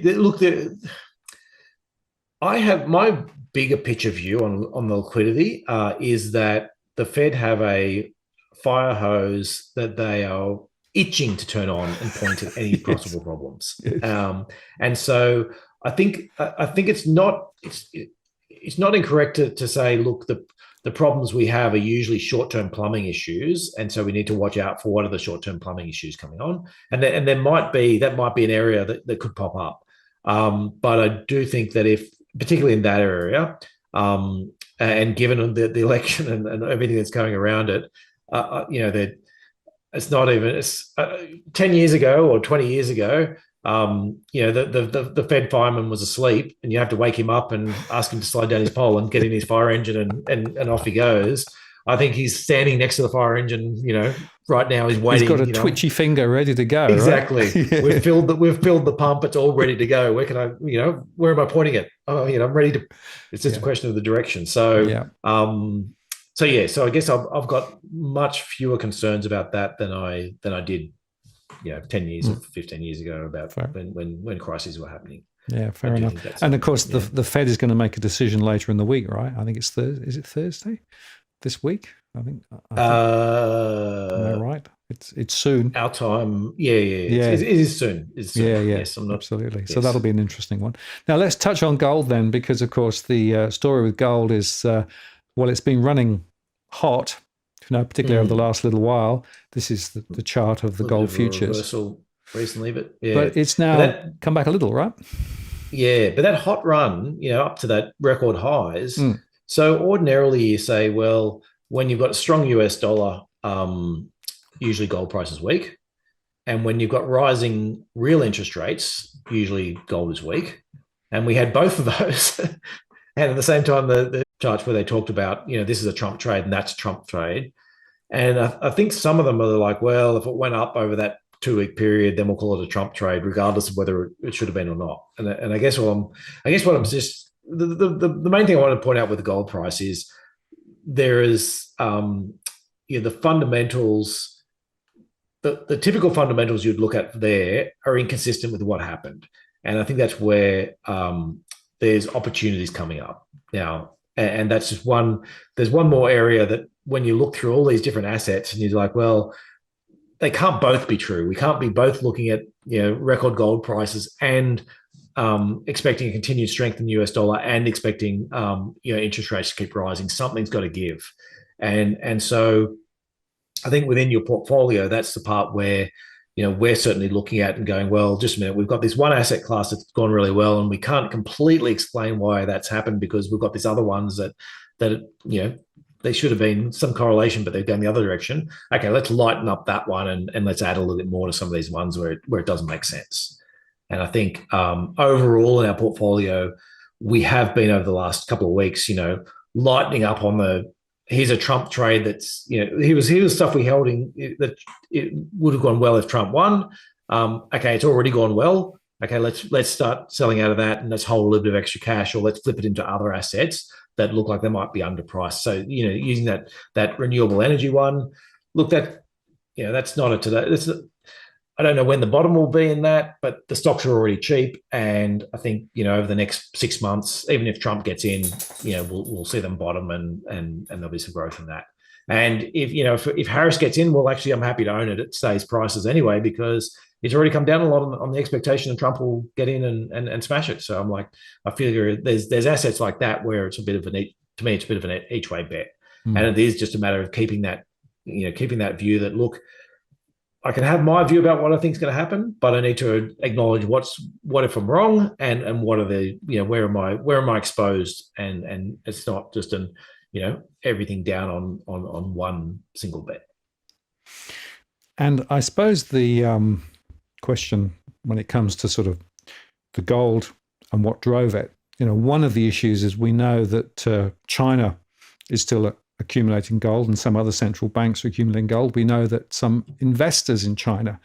look, I have my bigger picture view on the liquidity is that the Fed have a fire hose that they are itching to turn on and point at any possible problems. Yes. And so I think it's not incorrect to say, look, the problems we have are usually short-term plumbing issues, and so we need to watch out for what are the short-term plumbing issues coming on, and there might be an area that could pop up. But I do think that if, particularly in that area, and given the election and everything that's going around it, that it's not even 10 years ago or 20 years ago. The Fed fireman was asleep, and you have to wake him up and ask him to slide down his pole and get in his fire engine, and off he goes. I think he's standing next to the fire engine. Right now he's waiting. He's got a twitchy finger ready to go. Exactly. Right? Yeah. We've filled the pump. It's all ready to go. Where can I? Where am I pointing it? Oh, I'm ready to. It's just a question of the direction. So, So I guess I've got much fewer concerns about that than I did 10 years or 15 years ago about when crises were happening. Yeah, fair enough. And of course, the Fed is going to make a decision later in the week, right? I think it's Thursday. Is it Thursday this week? I think am I right? It's soon. Our time. Yeah. It is soon. It's soon. Yeah. Yes, absolutely. Yes. So that'll be an interesting one. Now let's touch on gold then, because of course the story with gold is, it's been running hot, particularly over the last little while. This is the chart of the gold futures. Reversal recently, but it's now come back a little, right? Yeah, but that hot run, up to that record highs. So ordinarily you say, well, when you've got a strong US dollar, usually gold price is weak. And when you've got rising real interest rates, usually gold is weak. And we had both of those. And at the same time, the charts where they talked about, this is a Trump trade and that's a Trump trade. And I think some of them are like, well, if it went up over that 2-week period, then we'll call it a Trump trade, regardless of whether it should have been or not. And I guess what I'm just the main thing I want to point out with the gold price is there is the fundamentals, the typical fundamentals you'd look at there are inconsistent with what happened, and I think that's where there's opportunities coming up now, and that's just one. There's one more area that when you look through all these different assets and you're like, well, they can't both be true. We can't be both looking at record gold prices and expecting a continued strength in the US dollar and expecting interest rates to keep rising. Something's got to give, and so I think within your portfolio, that's the part where we're certainly looking at and going, well, just a minute, we've got this one asset class that's gone really well, and we can't completely explain why that's happened because we've got these other ones that they should have been some correlation, but they've gone the other direction. Okay, let's lighten up that one and let's add a little bit more to some of these ones where it doesn't make sense. And I think overall in our portfolio, we have been over the last couple of weeks, lightening up on here's a Trump trade that's, here's stuff we held in that it would have gone well if Trump won. Okay, it's already gone well. Okay, let's start selling out of that and let's hold a little bit of extra cash, or let's flip it into other assets that look like they might be underpriced. So, using that renewable energy one, look, that's not a today. I don't know when the bottom will be in that, but the stocks are already cheap, and I think over the next 6 months, even if Trump gets in, we'll see them bottom, and there'll be some growth in that. And if Harris gets in, well, actually, I'm happy to own it at today's prices anyway, because it's already come down a lot on the expectation that Trump will get in and smash it. So I'm like, I feel there's assets like that where it's a bit of an each way bet, and it is just a matter of keeping that view that, look, I can have my view about what I think is going to happen, but I need to acknowledge what if I'm wrong, and what are the where am I exposed, and it's not just everything down on one single bet. And I suppose the question when it comes to sort of the gold and what drove it, one of the issues is we know that China is still accumulating gold, and some other central banks are accumulating gold. We know that some investors in China,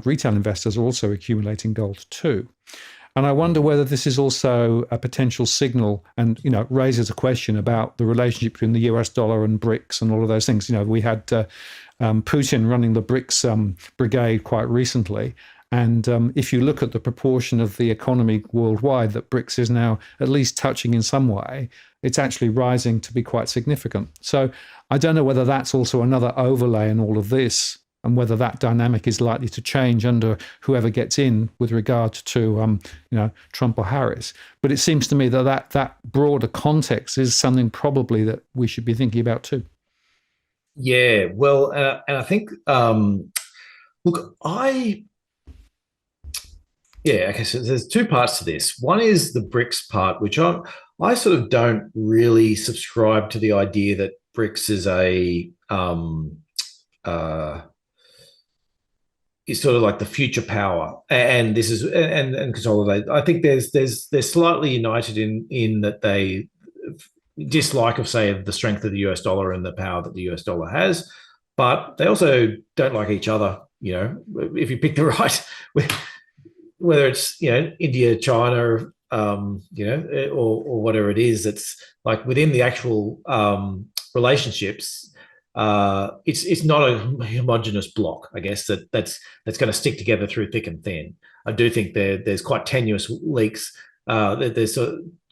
retail investors, are also accumulating gold too. And I wonder whether this is also a potential signal, and raises a question about the relationship between the US dollar and BRICS and all of those things. We had Putin running the BRICS brigade quite recently. And if you look at the proportion of the economy worldwide that BRICS is now at least touching in some way, it's actually rising to be quite significant. So I don't know whether that's also another overlay in all of this, and whether that dynamic is likely to change under whoever gets in with regard to Trump or Harris. But it seems to me that broader context is something probably that we should be thinking about too. Yeah, well, and I think, look, okay, so there's two parts to this. One is the BRICS part, which I sort of don't really subscribe to the idea that BRICS is sort of like the future power, and this is and consolidate. I think they're slightly united in that they dislike of, say, the strength of the US dollar and the power that the US dollar has, but they also don't like each other. If you pick the right, whether it's India, China, or whatever it is, it's like within the actual relationships. It's not a homogenous block, I guess, that's going to stick together through thick and thin. I do think there's quite tenuous leaks. There's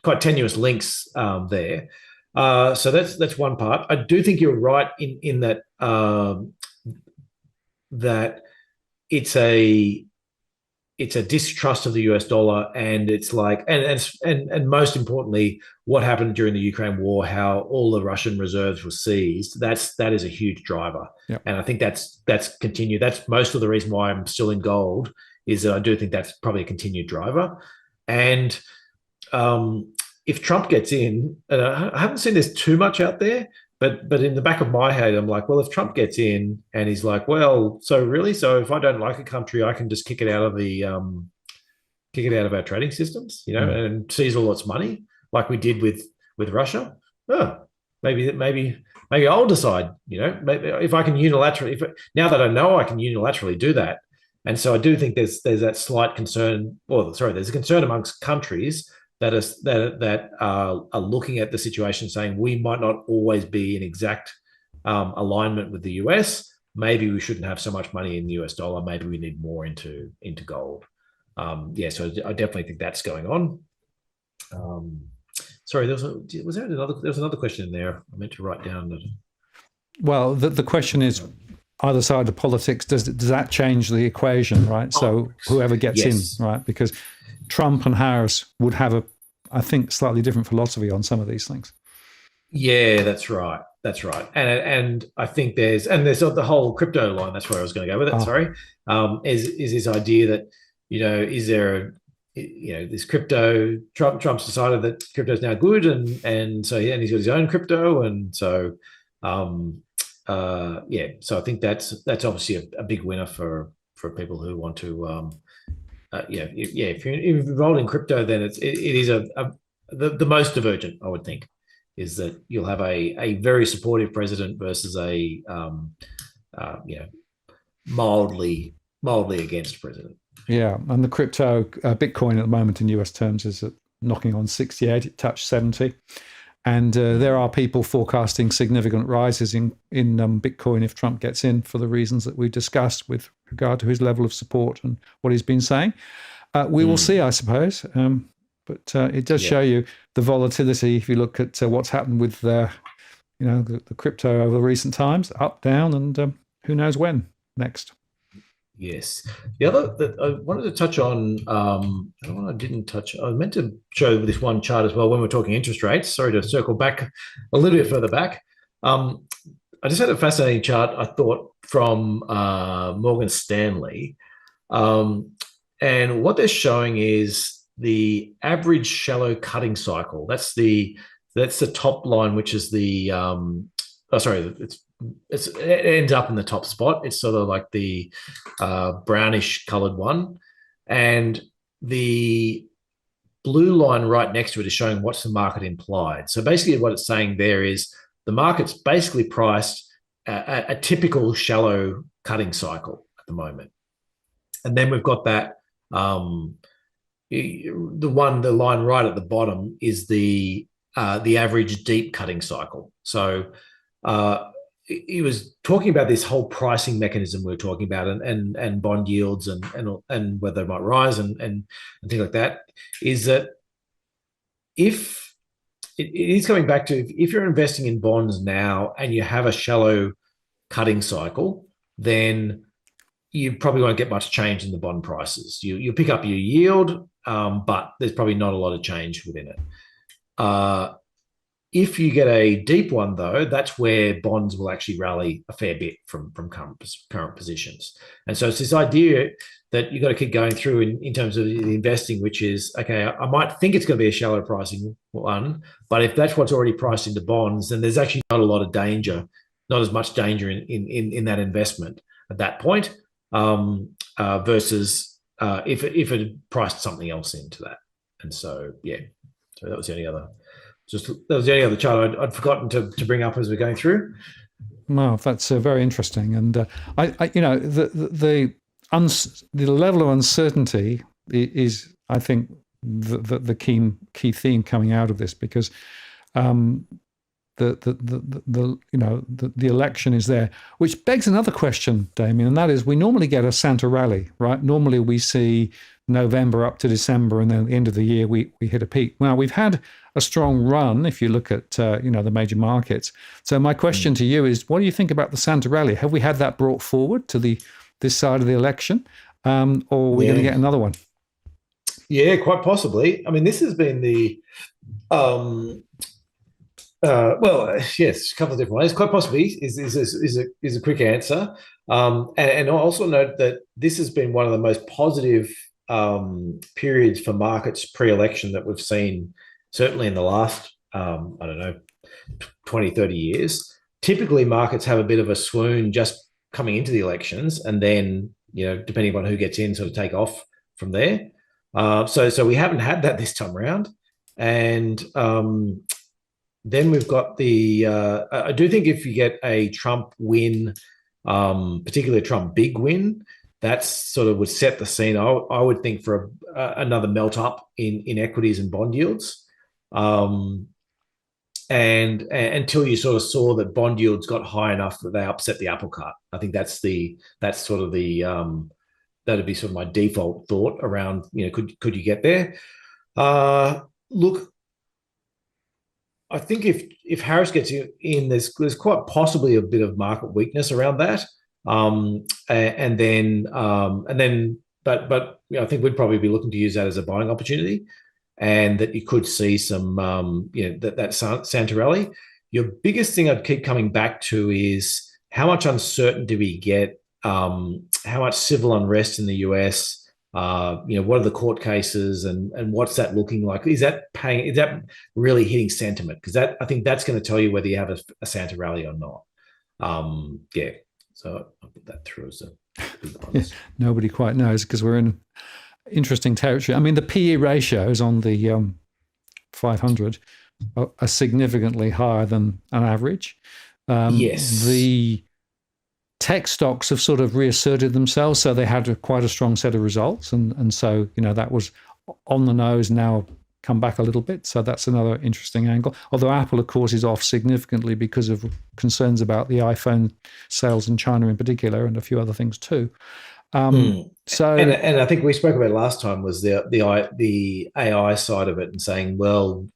quite tenuous links there. So that's one part. I do think you're right in that that it's a distrust of the US dollar, and it's like, and most importantly, what happened during the Ukraine war, how all the Russian reserves were seized. That is a huge driver. Yep. And I think that's continued. That's most of the reason why I'm still in gold, is that I do think that's probably a continued driver. And if Trump gets in, and I haven't seen this too much out there, but in the back of my head, I'm like, well, if Trump gets in and he's like, well, so if I don't like a country, I can just kick it out of our trading systems, and seize all its money, like we did with Russia. Maybe I'll decide, maybe if I can unilaterally, now that I know I can unilaterally do that. And so I do think there's that slight concern, there's a concern amongst countries that are looking at the situation, saying we might not always be in exact alignment with the US. Maybe we shouldn't have so much money in the US dollar. Maybe we need more into gold. So I definitely think that's going on. Sorry, there was another question in there I meant to write down. Well, the question is, either side of the politics, does that change the equation, right? So whoever gets in, right? Because Trump and Harris would have I think, slightly different philosophy on some of these things. Yeah, that's right. And I think there's the whole crypto line. That's where I was going to go with it. Sorry, is this idea that is there this crypto? Trump's decided that crypto is now good, and so he's got his own crypto, and so So I think that's obviously a big winner for people who want to. If you're involved in crypto, then it is the most divergent, I would think, is that you'll have a very supportive president versus a mildly against president. Yeah, and the crypto Bitcoin at the moment in US terms is knocking on 68. It touched 70. And there are people forecasting significant rises in Bitcoin if Trump gets in for the reasons that we discussed with regard to his level of support and what he's been saying. We will see, I suppose. But it does show you the volatility if you look at what's happened with the crypto over recent times, up, down, and who knows when next. Yes. The other that I wanted to touch on, I didn't touch, I was meant to show this one chart as well when we're talking interest rates. Sorry to circle back a little bit further back. I just had a fascinating chart, I thought, from Morgan Stanley. And what they're showing is the average shallow cutting cycle. That's the top line, which is the, it ends up in the top spot. It's sort of like the brownish colored one. And the blue line right next to it is showing what's the market implied. So basically what it's saying there is the market's basically priced a typical shallow cutting cycle at the moment. And then we've got that, the line right at the bottom is the average deep cutting cycle. So he was talking about this whole pricing mechanism we were talking about, and bond yields and whether they might rise and things like that. Is that if it is coming back to if you're investing in bonds now and you have a shallow cutting cycle, then you probably won't get much change in the bond prices. You pick up your yield, but there's probably not a lot of change within it. If you get a deep one, though, that's where bonds will actually rally a fair bit from current positions. And so it's this idea that you've got to keep going through in terms of the investing, which is, okay, I might think it's going to be a shallow pricing one, but if that's what's already priced into bonds, then there's actually not a lot of danger, not as much danger in that investment at that point, versus if it priced something else into that. And so, yeah, so that was the only other. That was the only other chart I'd forgotten to bring up as we're going through. Wow, that's very interesting. And the level of uncertainty is, I think, the key theme coming out of this, because the election is there, which begs another question, Damien, and that is, we normally get a Santa rally, right? Normally we see November up to December, and then at the end of the year we hit a peak. Now, we've had a strong run if you look at the major markets. So my question to you is, what do you think about the Santa rally? Have we had that brought forward to this side of the election, or are we going to get another one? Yeah, quite possibly. I mean, this has been the yes, a couple of different ways. Quite possibly is a quick answer. And also note that this has been one of the most positive periods for markets pre-election that we've seen, certainly in the last, 20, 30 years. Typically, markets have a bit of a swoon just coming into the elections, and then, depending on who gets in, sort of take off from there. So we haven't had that this time around. And then we've got I do think if you get a Trump win, particularly a Trump big win, that's sort of would set the scene, I would think, for another melt up in equities and bond yields. And until you sort of saw that bond yields got high enough that they upset the apple cart. I think that's sort of that'd be sort of my default thought around, could you get there? Look, I think if Harris gets in, there's quite possibly a bit of market weakness around that, but I think we'd probably be looking to use that as a buying opportunity, and that you could see some that Santa rally. Your biggest thing I'd keep coming back to is how much uncertainty we get, how much civil unrest in the US. What are the court cases, and what's that looking like? Is that really hitting sentiment? Because I think that's going to tell you whether you have a Santa rally or not. So I'll put that through as a big one. Yeah, nobody quite knows, because we're in interesting territory. I mean, the PE ratios on the 500 are significantly higher than an average. Yes. The tech stocks have sort of reasserted themselves, so they had quite a strong set of results, and so that was on the nose. Now come back a little bit. So that's another interesting angle. Although Apple, of course, is off significantly because of concerns about the iPhone sales in China in particular, and a few other things too. So, and I think we spoke about last time was the AI side of it, and saying, well,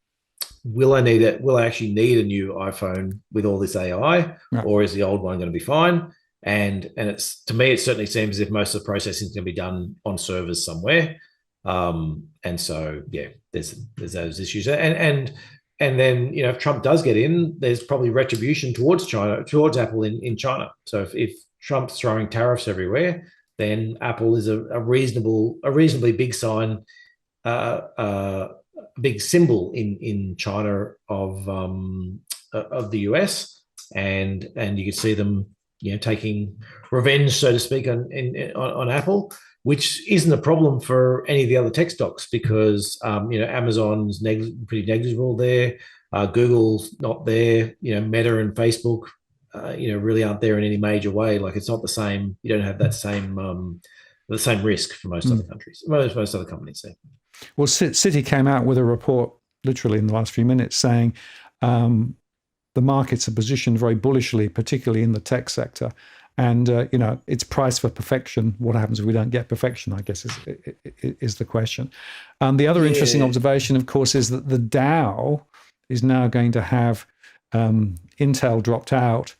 will I need it? Will I actually need a new iPhone with all this AI, yeah. or is the old one going to be fine? And it's, to me, it certainly seems as if most of the processing is going to be done on servers somewhere. And so, yeah, there's those issues, and then, you know, if Trump does get in, there's probably retribution towards China, towards Apple in China. So if Trump's throwing tariffs everywhere, then Apple is a reasonably big sign, big symbol in China of the US, and you could see them, you know, taking revenge, so to speak, on Apple, which isn't a problem for any of the other tech stocks, because you know, Amazon's pretty negligible there, Google's not there, you know, Meta and Facebook, you know, really aren't there in any major way. Like, it's not the same. You don't have that the same risk for most other countries, most other companies there. Well, Citi came out with a report literally in the last few minutes saying the markets are positioned very bullishly, particularly in the tech sector. And, you know, it's priced for perfection. What happens if we don't get perfection, I guess, is the question. The other interesting observation, of course, is that the Dow is now going to have Intel dropped out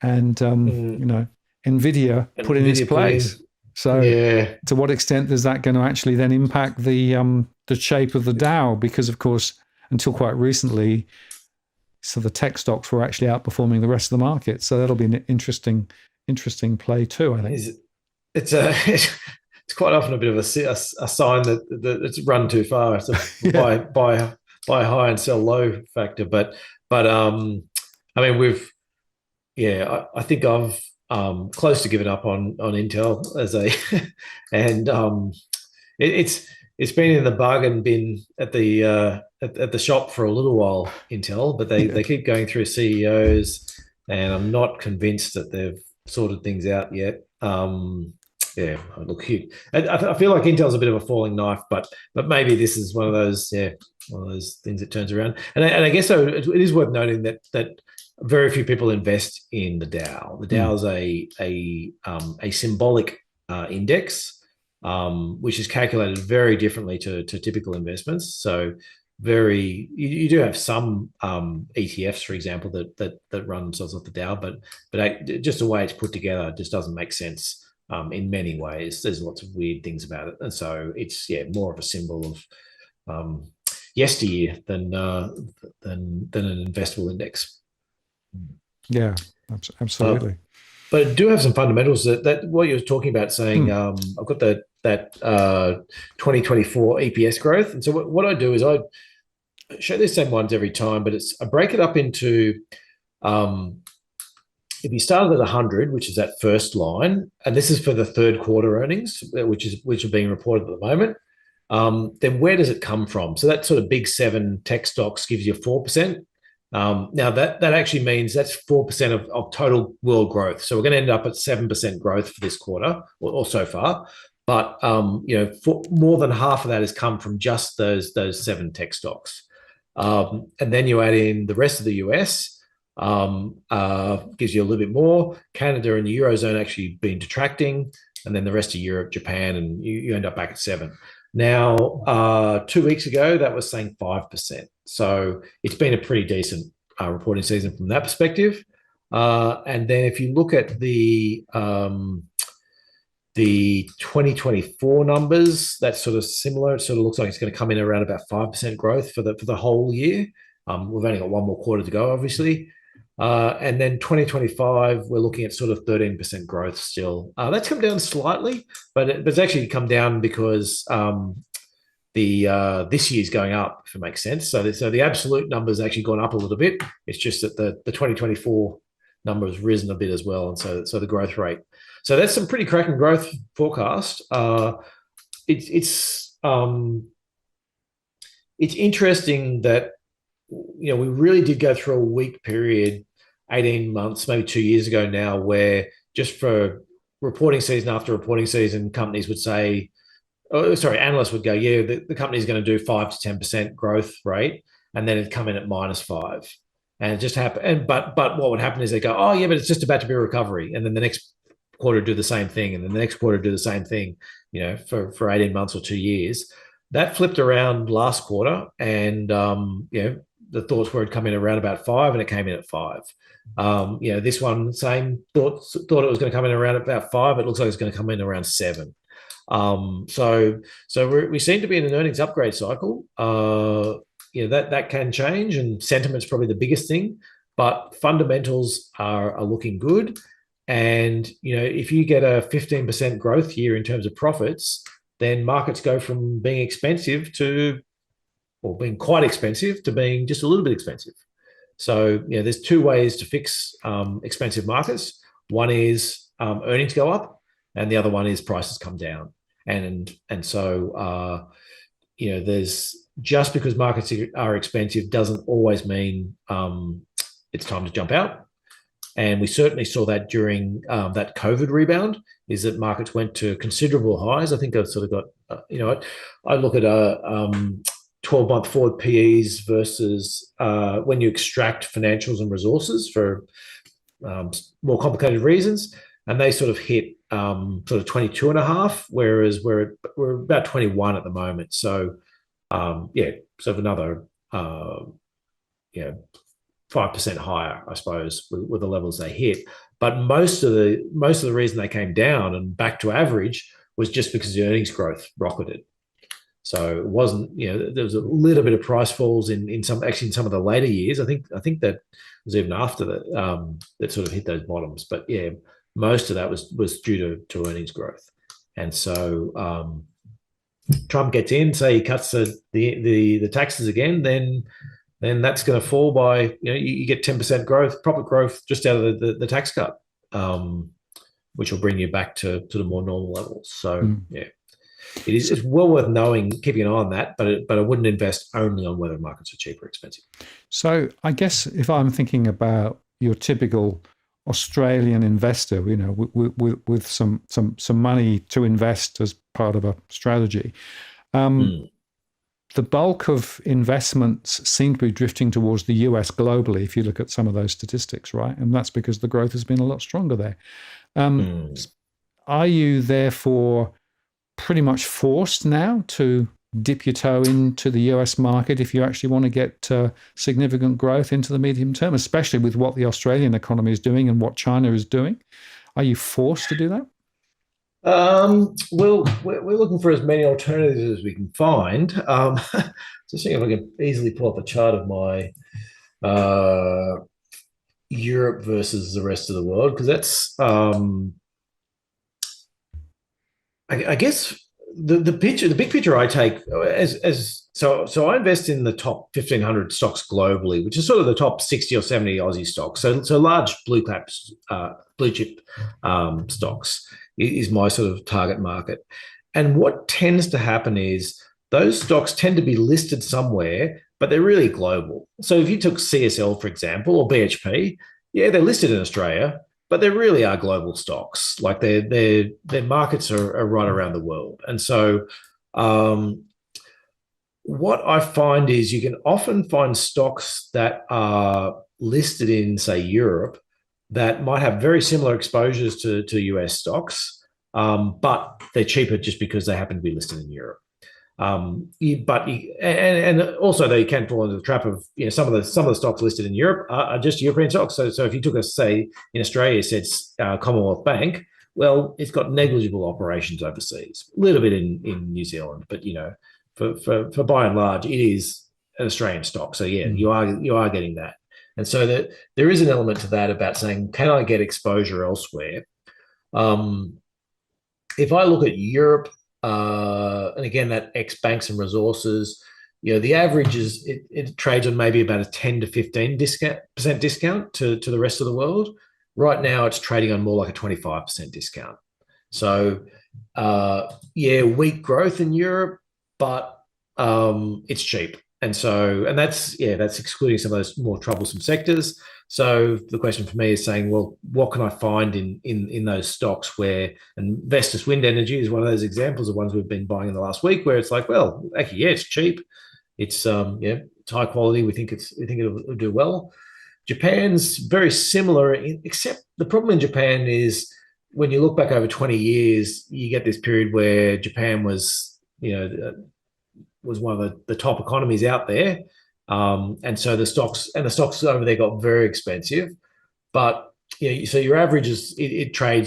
and, you know, NVIDIA put in its place. So to what extent is that going to actually then impact the shape of the Dow? Because, of course, until quite recently, so the tech stocks were actually outperforming the rest of the market. So that'll be an interesting play too, I think. It's quite often a bit of a sign that it's run too far. It's a buy high and sell low factor. But I mean, I think I've close to giving up on Intel as a, and it's been in the bargain bin at the shop for a little while, Intel, but they keep going through CEOs, and I'm not convinced that they've sorted things out yet. Look, I feel like Intel's a bit of a falling knife, but maybe this is one of those things that turns around. And I guess so. It is worth noting that very few people invest in the Dow. The Dow is a symbolic index, which is calculated very differently to typical investments. So you do have some ETFs, for example, that run themselves off the Dow, but just the way it's put together just doesn't make sense in many ways. There's lots of weird things about it, and so it's more of a symbol of yesteryear than an investable index. Yeah, absolutely. But I do have some fundamentals that what you're talking about, saying I've got that 2024 EPS growth, and so what I do is I show these same ones every time, but I break it up into if you started at 100, which is that first line, and this is for the third quarter earnings, which are being reported at the moment, then where does it come from? So that sort of big 7 tech stocks gives you 4%. Now that actually means that's 4% of total world growth. So we're going to end up at 7% growth for this quarter or so far. But more than half of that has come from just those 7 tech stocks. And then you add in the rest of the US, gives you a little bit more. Canada and the Eurozone actually been detracting, and then the rest of Europe, Japan, and you end up back at 7. Now, 2 weeks ago, that was saying 5%. So it's been a pretty decent reporting season from that perspective. And then if you look at the 2024 numbers, that's sort of similar. It sort of looks like it's going to come in around about 5% growth for the whole year. We've only got one more quarter to go, obviously. And then 2025, we're looking at sort of 13% growth still. That's come down slightly, but it's actually come down because this year's going up, if it makes sense. So the absolute number's actually gone up a little bit. It's just that the 2024 number has risen a bit as well, and so the growth rate. So that's some pretty cracking growth forecast. It's interesting that we really did go through a weak period 18 months, maybe 2 years ago now, where just for reporting season after reporting season, companies would say analysts would go, yeah, the company's going to do 5 to 10% growth rate, and then it'd come in at -5. And it just happened. But what would happen is they go, oh yeah, but it's just about to be a recovery, and then the next quarter do the same thing, and then the next quarter do the same thing, for 18 months or 2 years. That flipped around last quarter, and the thoughts were it'd come in around about 5, and it came in at 5. This one, same thought it was going to come in around about 5. It looks like it's going to come in around 7. So we seem to be in an earnings upgrade cycle. That can change, and sentiment's probably the biggest thing, but fundamentals are looking good. And if you get a 15% growth year in terms of profits, then markets go from being expensive or being quite expensive to being just a little bit expensive. So there's two ways to fix expensive markets. One is earnings go up, and the other one is prices come down. And so there's, just because markets are expensive doesn't always mean it's time to jump out. And we certainly saw that during that COVID rebound, is that markets went to considerable highs. I think I've sort of got, I look at a 12-month forward PEs versus when you extract financials and resources for more complicated reasons, and they sort of hit sort of 22.5, whereas we're about 21 at the moment. So so another 5% higher, I suppose, with the levels they hit. But most of the reason they came down and back to average was just because the earnings growth rocketed. So it wasn't, there was a little bit of price falls in some of the later years. I think that was even after that sort of hit those bottoms. But yeah, most of that was due to earnings growth. And so Trump gets in, say he cuts the taxes again, then that's going to fall by, you get 10% growth, profit growth just out of the tax cut, which will bring you back to the more normal levels. So it's well worth keeping an eye on that, but I wouldn't invest only on whether markets are cheap or expensive. So I guess if I'm thinking about your typical Australian investor, with some money to invest as part of a strategy, the bulk of investments seem to be drifting towards the US globally, if you look at some of those statistics, right? And that's because the growth has been a lot stronger there. Are you therefore pretty much forced now to dip your toe into the US market if you actually want to get significant growth into the medium term, especially with what the Australian economy is doing and what China is doing? Are you forced to do that? Well, we're looking for as many alternatives as we can find. Just seeing if I can easily pull up a chart of my Europe versus the rest of the world, because that's I guess the big picture I take so I invest in the top 1,500 stocks globally, which is sort of the top 60 or 70 Aussie stocks. So large blue chip stocks is my sort of target market. And what tends to happen is those stocks tend to be listed somewhere, but they're really global. So if you took CSL, for example, or BHP, yeah, they're listed in Australia, but they really are global stocks. Like their markets are right around the world. And so what I find is you can often find stocks that are listed in, say, Europe, that might have very similar exposures to US stocks, but they're cheaper just because they happen to be listed in Europe. And also they can fall into the trap of, some of the stocks listed in Europe are just European stocks. So if you took a, say, in Australia, it said Commonwealth Bank, well, it's got negligible operations overseas, a little bit in New Zealand, but for by and large, it is an Australian stock. So yeah, you are getting that. And so that there is an element to that about saying, can I get exposure elsewhere? If I look at Europe, and again, that ex banks and resources, the average is it trades on maybe about a 10 to 15% discount to the rest of the world. Right now, it's trading on more like a 25% discount. So, weak growth in Europe, but it's cheap. And that's excluding some of those more troublesome sectors. So the question for me is saying, well, what can I find in those stocks where, and Vestas Wind Energy is one of those examples of ones we've been buying in the last week, where it's like, well, actually, yeah, it's cheap, it's it's high quality. We think it'll do well. Japan's very similar, except the problem in Japan is when you look back over 20 years, you get this period where Japan was, was one of the top economies out there. And so the stocks over there got very expensive. But so your average is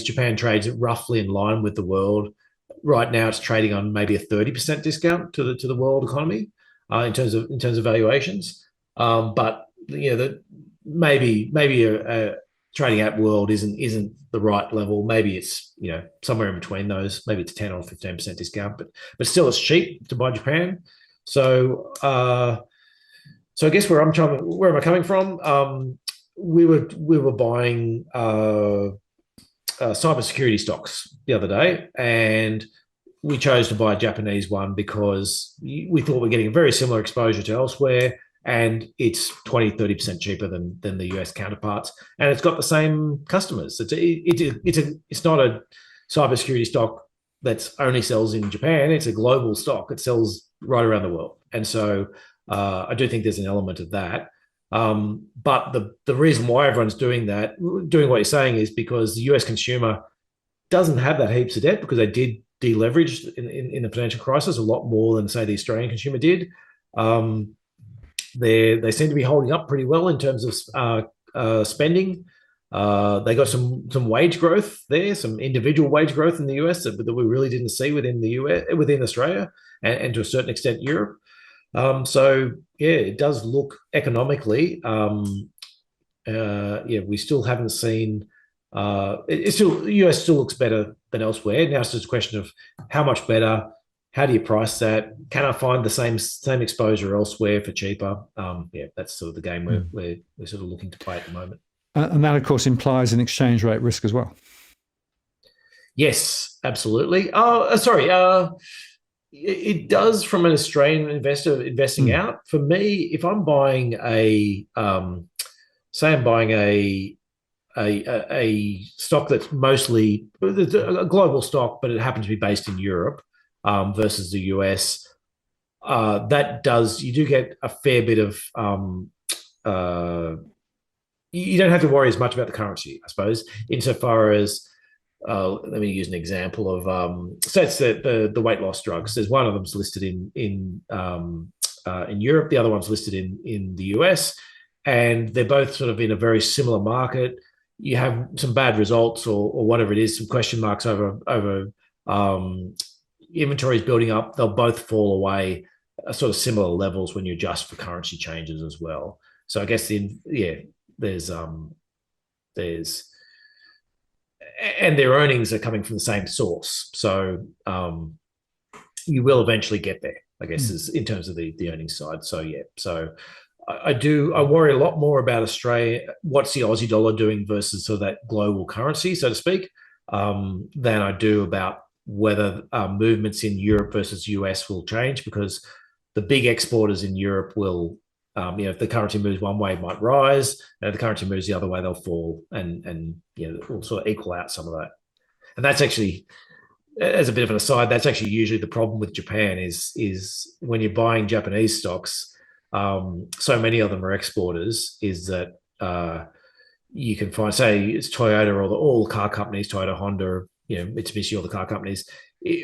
Japan trades roughly in line with the world. Right now, it's trading on maybe a 30% discount to the world economy in terms of valuations. But maybe a trading at world isn't the right level. Maybe it's somewhere in between those. Maybe it's 10 or 15% discount, but still it's cheap to buy Japan. So I guess where am I coming from? We were buying cybersecurity stocks the other day, and we chose to buy a Japanese one because we thought we're getting a very similar exposure to elsewhere, and it's 20-30% cheaper than the US counterparts, and it's got the same customers. It's not a cybersecurity stock that only sells in Japan. It's a global stock. It sells right around the world, and so I do think there's an element of that. But the reason why everyone's doing what you're saying, is because the US consumer doesn't have that heaps of debt, because they did deleverage in the financial crisis a lot more than, say, the Australian consumer did. They seem to be holding up pretty well in terms of spending. They got some wage growth there, some individual wage growth in the US that we really didn't see within Australia, and to a certain extent Europe. So it does look economically. We still haven't seen. The US still looks better than elsewhere. Now it's just a question of how much better. How do you price that? Can I find the same exposure elsewhere for cheaper? That's sort of the game we're sort of looking to play at the moment. And that, of course, implies an exchange rate risk as well. Yes, absolutely. Sorry. It does from an Australian investor investing out. For me, if I'm buying a stock that's mostly a global stock, but it happens to be based in Europe versus the US, you do get a fair bit of. You don't have to worry as much about the currency, I suppose, insofar as. Let me use an example of so it's the weight loss drugs. There's one of them's listed in Europe, the other one's listed in the US, and they're both sort of in a very similar market. You have some bad results or whatever it is, some question marks over inventories building up. They'll both fall away at sort of similar levels when you adjust for currency changes as well. So I guess there's and their earnings are coming from the same source. So you will eventually get there, I guess, is in terms of the earnings side. So I worry a lot more about Australia, what's the Aussie dollar doing versus sort of that global currency, so to speak, than I do about whether movements in Europe versus US will change, because the big exporters in Europe will, if the currency moves one way, it might rise, and if the currency moves the other way, they'll fall, and it will sort of equal out some of that. And that's actually, as a bit of an aside, that's actually usually the problem with Japan is when you're buying Japanese stocks, so many of them are exporters, is that you can find, say, it's Toyota or all car companies, Toyota, Honda, Mitsubishi, all the car companies.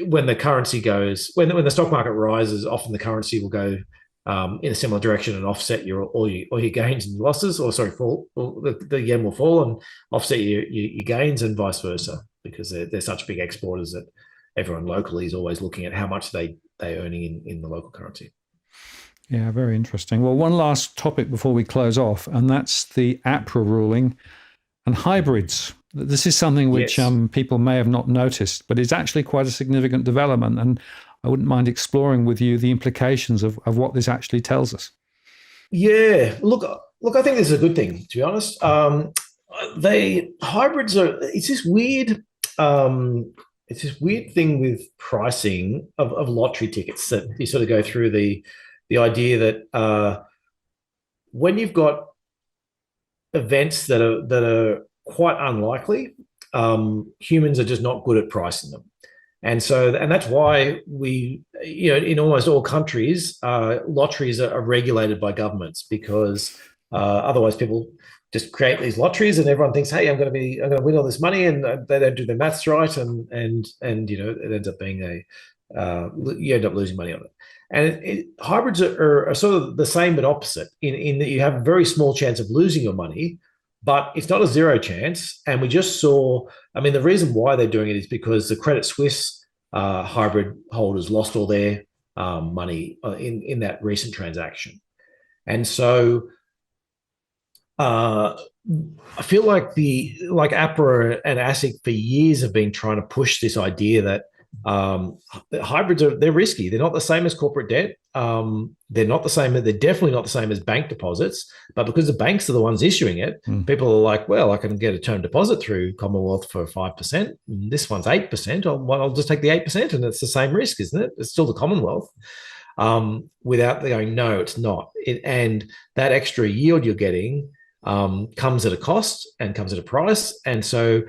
When the currency goes, when the stock market rises, often the currency will go in a similar direction and offset all your gains and losses, fall. The yen will fall and offset your gains, and vice versa, because they're such big exporters that everyone locally is always looking at how much they're earning in the local currency. Yeah, very interesting. Well, one last topic before we close off, and that's the APRA ruling and hybrids. This is something which people may have not noticed, but it's actually quite a significant development, and I wouldn't mind exploring with you the implications of what this actually tells us. Yeah, look, I think this is a good thing, to be honest. Hybrids it's this weird thing with pricing of lottery tickets, that you sort of go through the idea that when you've got events that are quite unlikely. Humans are just not good at pricing them. And that's why in almost all countries, lotteries are regulated by governments, because otherwise people just create these lotteries and everyone thinks, hey, I'm going to win all this money, and they don't do their maths right, and it ends up being you end up losing money on it. And hybrids are sort of the same but opposite, in that you have a very small chance of losing your money, but it's not a zero chance. And we just saw, I mean, the reason why they're doing it is because the Credit Suisse hybrid holders lost all their money in that recent transaction. And so I feel like APRA and ASIC for years have been trying to push this idea that hybrids they're risky. They're not the same as corporate debt. They're not the same. They're definitely not the same as bank deposits. But because the banks are the ones issuing it, people are like, well, I can get a term deposit through Commonwealth for 5%. This one's 8%. I'll just take the 8%, and it's the same risk, isn't it? It's still the Commonwealth. Without going, no, it's not. And that extra yield you're getting comes at a cost and comes at a price. And so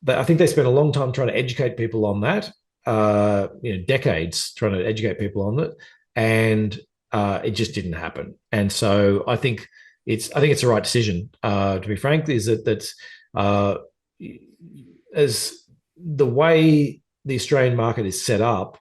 I think they spent a long time trying to educate people on that. Decades trying to educate people on it, and it just didn't happen. And so I think it's the right decision. To be frank, is that as the way the Australian market is set up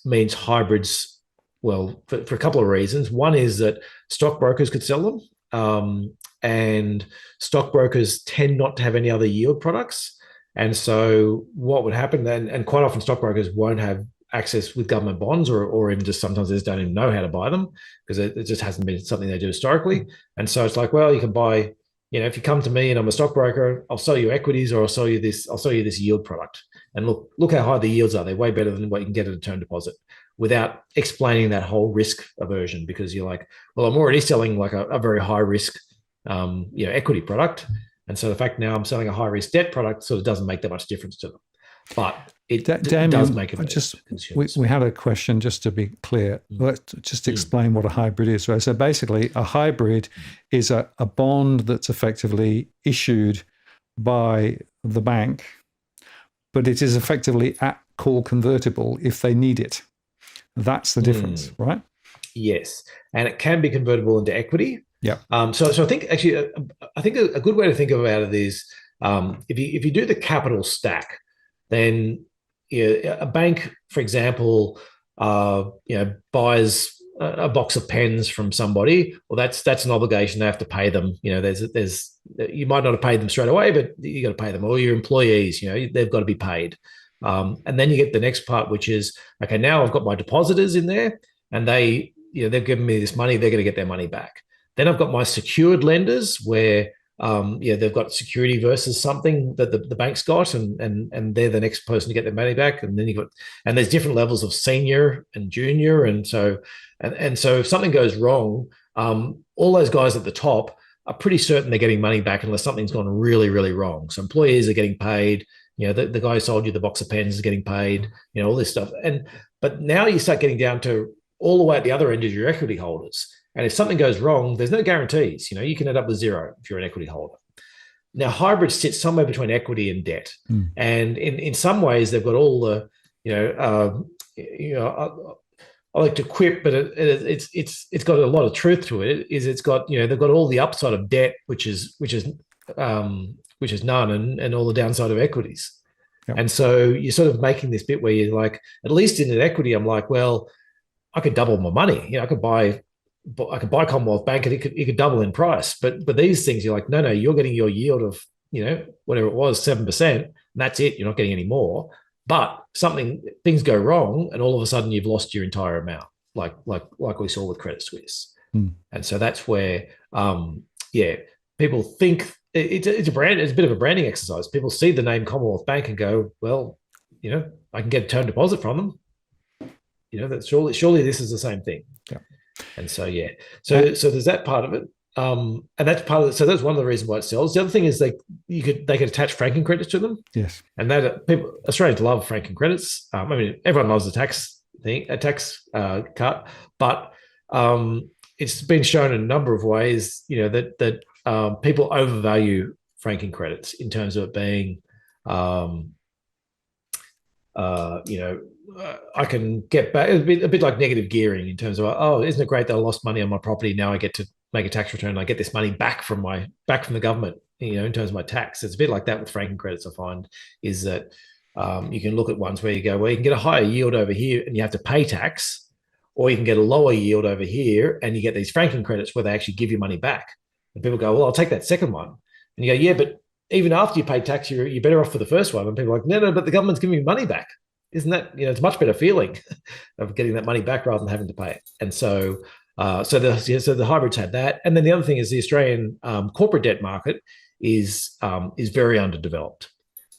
means hybrids. Well, for a couple of reasons. One is that stockbrokers could sell them, and stockbrokers tend not to have any other yield products. And so what would happen then, and quite often stockbrokers won't have access with government bonds, or even just sometimes they just don't even know how to buy them, because it just hasn't been something they do historically. And so it's like, well, you can buy, if you come to me and I'm a stockbroker, I'll sell you equities, or I'll sell you this yield product. And look how high the yields are. They're way better than what you can get at a term deposit, without explaining that whole risk aversion, because you're like, well, I'm already selling like a very high risk equity product. And so the fact now I'm selling a high risk debt product sort of doesn't make that much difference to them. But it Damien, does make it just we had a question, just to be clear. Let's just explain what a hybrid is. Right? So basically, a hybrid is a bond that's effectively issued by the bank, but it is effectively at call convertible if they need it. That's the difference, right? Yes, and it can be convertible into equity. Yeah. So I think actually, I think a good way to think about it is, if you do the capital stack, then a bank, for example, buys a box of pens from somebody. Well, that's an obligation. They have to pay them. There's you might not have paid them straight away, but you got to pay them. Or your employees, they've got to be paid. And then you get the next part, which is, okay, now I've got my depositors in there, and they've given me this money. They're going to get their money back. Then I've got my secured lenders, where they've got security versus something that the bank's got, and they're the next person to get their money back. And then and there's different levels of senior and junior, and so if something goes wrong, all those guys at the top are pretty certain they're getting money back unless something's gone really, really wrong. So employees are getting paid. The guy who sold you the box of pens is getting paid. All this stuff. But now you start getting down to all the way at the other end is your equity holders. And if something goes wrong, there's no guarantees. You can end up with zero if you're an equity holder. Now, hybrids sit somewhere between equity and debt. And in some ways, they've got all the, I like to quip, but it's got a lot of truth to it. It's got, they've got all the upside of debt, which is none, and all the downside of equities. Yep. And so you're sort of making this bit where you're like, at least in an equity, I'm like, well, I could double my money. I could buy Commonwealth Bank, and it could double in price. But these things, you're like, no, you're getting your yield of, whatever it was, 7%, and that's it. You're not getting any more. But things go wrong, and all of a sudden you've lost your entire amount, like we saw with Credit Suisse. And so that's where, people think it's a bit of a branding exercise. People see the name Commonwealth Bank and go, well, I can get a term deposit from them. That surely this is the same thing. Yeah. And so so there's that part of it, and that's part of it. So that's one of the reasons why it sells. The other thing is they could attach franking credits to them. Yes, and that Australians love franking credits. Everyone loves a tax cut, but it's been shown in a number of ways, that people overvalue franking credits in terms of it being, um, I can get back a bit like negative gearing in terms of, oh, isn't it great that I lost money on my property? Now I get to make a tax return. I get this money back from the government, in terms of my tax. It's a bit like that with franking credits. I find is that you can look at ones where you go, well, you can get a higher yield over here and you have to pay tax, or you can get a lower yield over here and you get these franking credits where they actually give you money back. And people go, well, I'll take that second one. And you go, yeah, but even after you pay tax, you're better off for the first one. And people are like, no, but the government's giving me money back. Isn't that, it's a much better feeling of getting that money back rather than having to pay it. And so, the hybrids had that. And then the other thing is the Australian corporate debt market is very underdeveloped.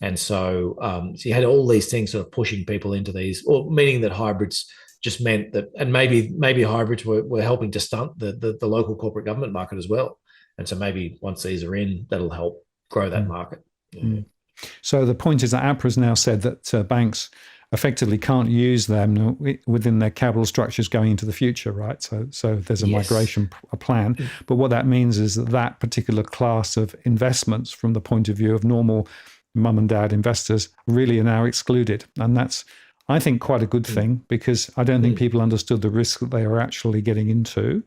And so you had all these things sort of pushing people into these, or meaning that hybrids just meant that, and maybe hybrids were helping to stunt the local corporate government market as well. And so maybe once these are in, that'll help grow that market. Yeah. So the point is that APRA's now said that banks effectively can't use them within their capital structures going into the future, right? So there's a migration plan. But what that means is that particular class of investments from the point of view of normal mum and dad investors really are now excluded. And that's, I think, quite a good thing, because I don't think people understood the risk that they were actually getting into.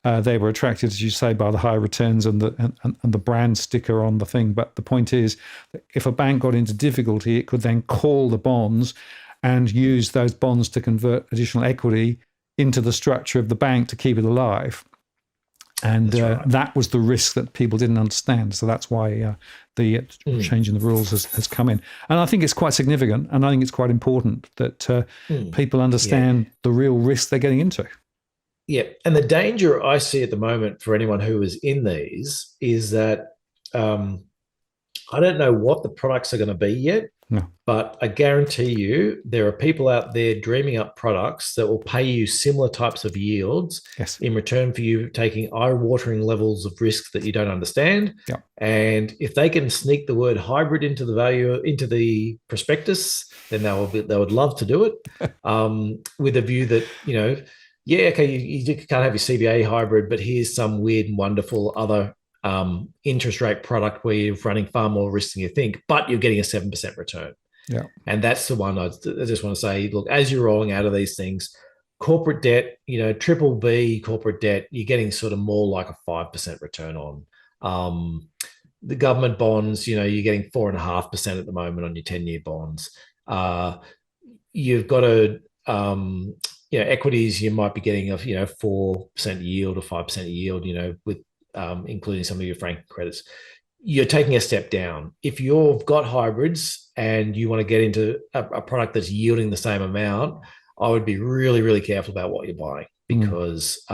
They were attracted, as you say, by the high returns and the brand sticker on the thing. But the point is, that if a bank got into difficulty, it could then call the bonds and use those bonds to convert additional equity into the structure of the bank to keep it alive. And that was the risk that people didn't understand. So that's why the change in the rules has come in. And I think it's quite significant, and I think it's quite important that people understand the real risk they're getting into. Yeah. And the danger I see at the moment for anyone who is in these is that I don't know what the products are going to be yet, but I guarantee you there are people out there dreaming up products that will pay you similar types of yields in return for you taking eye-watering levels of risk that you don't understand. Yep. And if they can sneak the word hybrid into the prospectus, then they would love to do it with a view that, you can't have your CBA hybrid, but here's some weird and wonderful other interest rate product where you're running far more risk than you think, but you're getting a 7% return. Yeah. And that's the one I just want to say, look, as you're rolling out of these things, corporate debt, triple B corporate debt, you're getting sort of more like a 5% return on. The government bonds, you're getting 4.5% at the moment on your 10-year bonds. You've got to equities, you might be getting a 4% yield or 5% yield, with including some of your franking credits. You're taking a step down. If you've got hybrids and you want to get into a product that's yielding the same amount, I would be really, really careful about what you're buying, because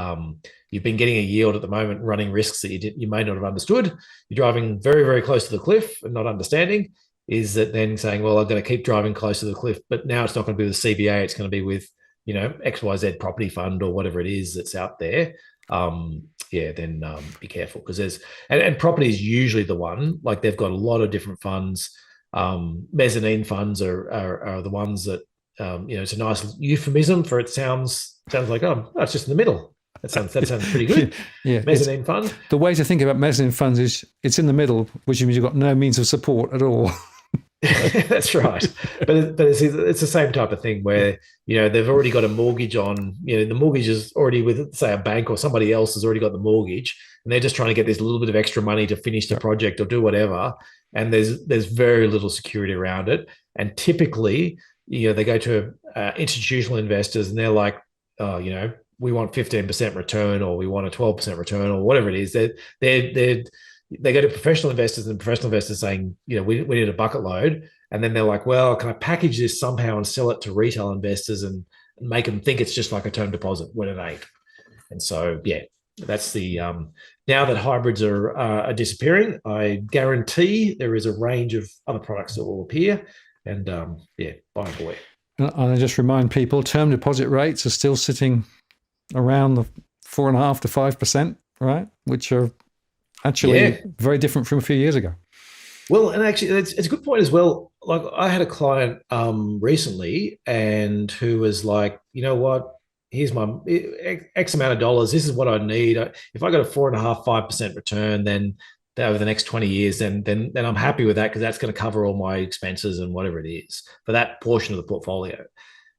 you've been getting a yield at the moment, running risks that you may not have understood. You're driving very, very close to the cliff and not understanding. Is that then saying, well, I'm going to keep driving close to the cliff, but now it's not going to be with CBA, it's going to be with XYZ property fund or whatever it is that's out there. Then be careful, because and property is usually the one, like they've got a lot of different funds. Mezzanine funds are the ones that, it's a nice euphemism for it. Sounds like, it's just in the middle. That sounds pretty good. Yeah. Mezzanine fund. The way to think about mezzanine funds is it's in the middle, which means you've got no means of support at all. That's right. But it's the same type of thing where, they've already got a mortgage on, the mortgage is already with, say, a bank or somebody else has already got the mortgage, and they're just trying to get this little bit of extra money to finish the project or do whatever. And there's very little security around it. And typically, they go to institutional investors and they're like, we want 15% return, or we want a 12% return, or whatever it is. They go to professional investors, and professional investors saying, we need a bucket load. And then they're like, well, can I package this somehow and sell it to retail investors and make them think it's just like a term deposit when it ain't? And so, that's the, now that hybrids are disappearing, I guarantee there is a range of other products that will appear. And buy and boy. And I just remind people, term deposit rates are still sitting around the 4.5% to 5%, right? Which are actually very different from a few years ago. Well, and actually, it's a good point as well. Like, I had a client recently, and who was like, you know what? here's my X amount of dollars. This is what I need. If I got a 4.5%, 5% return, then over the next 20 years, then I'm happy with that because that's going to cover all my expenses and whatever it is for that portion of the portfolio.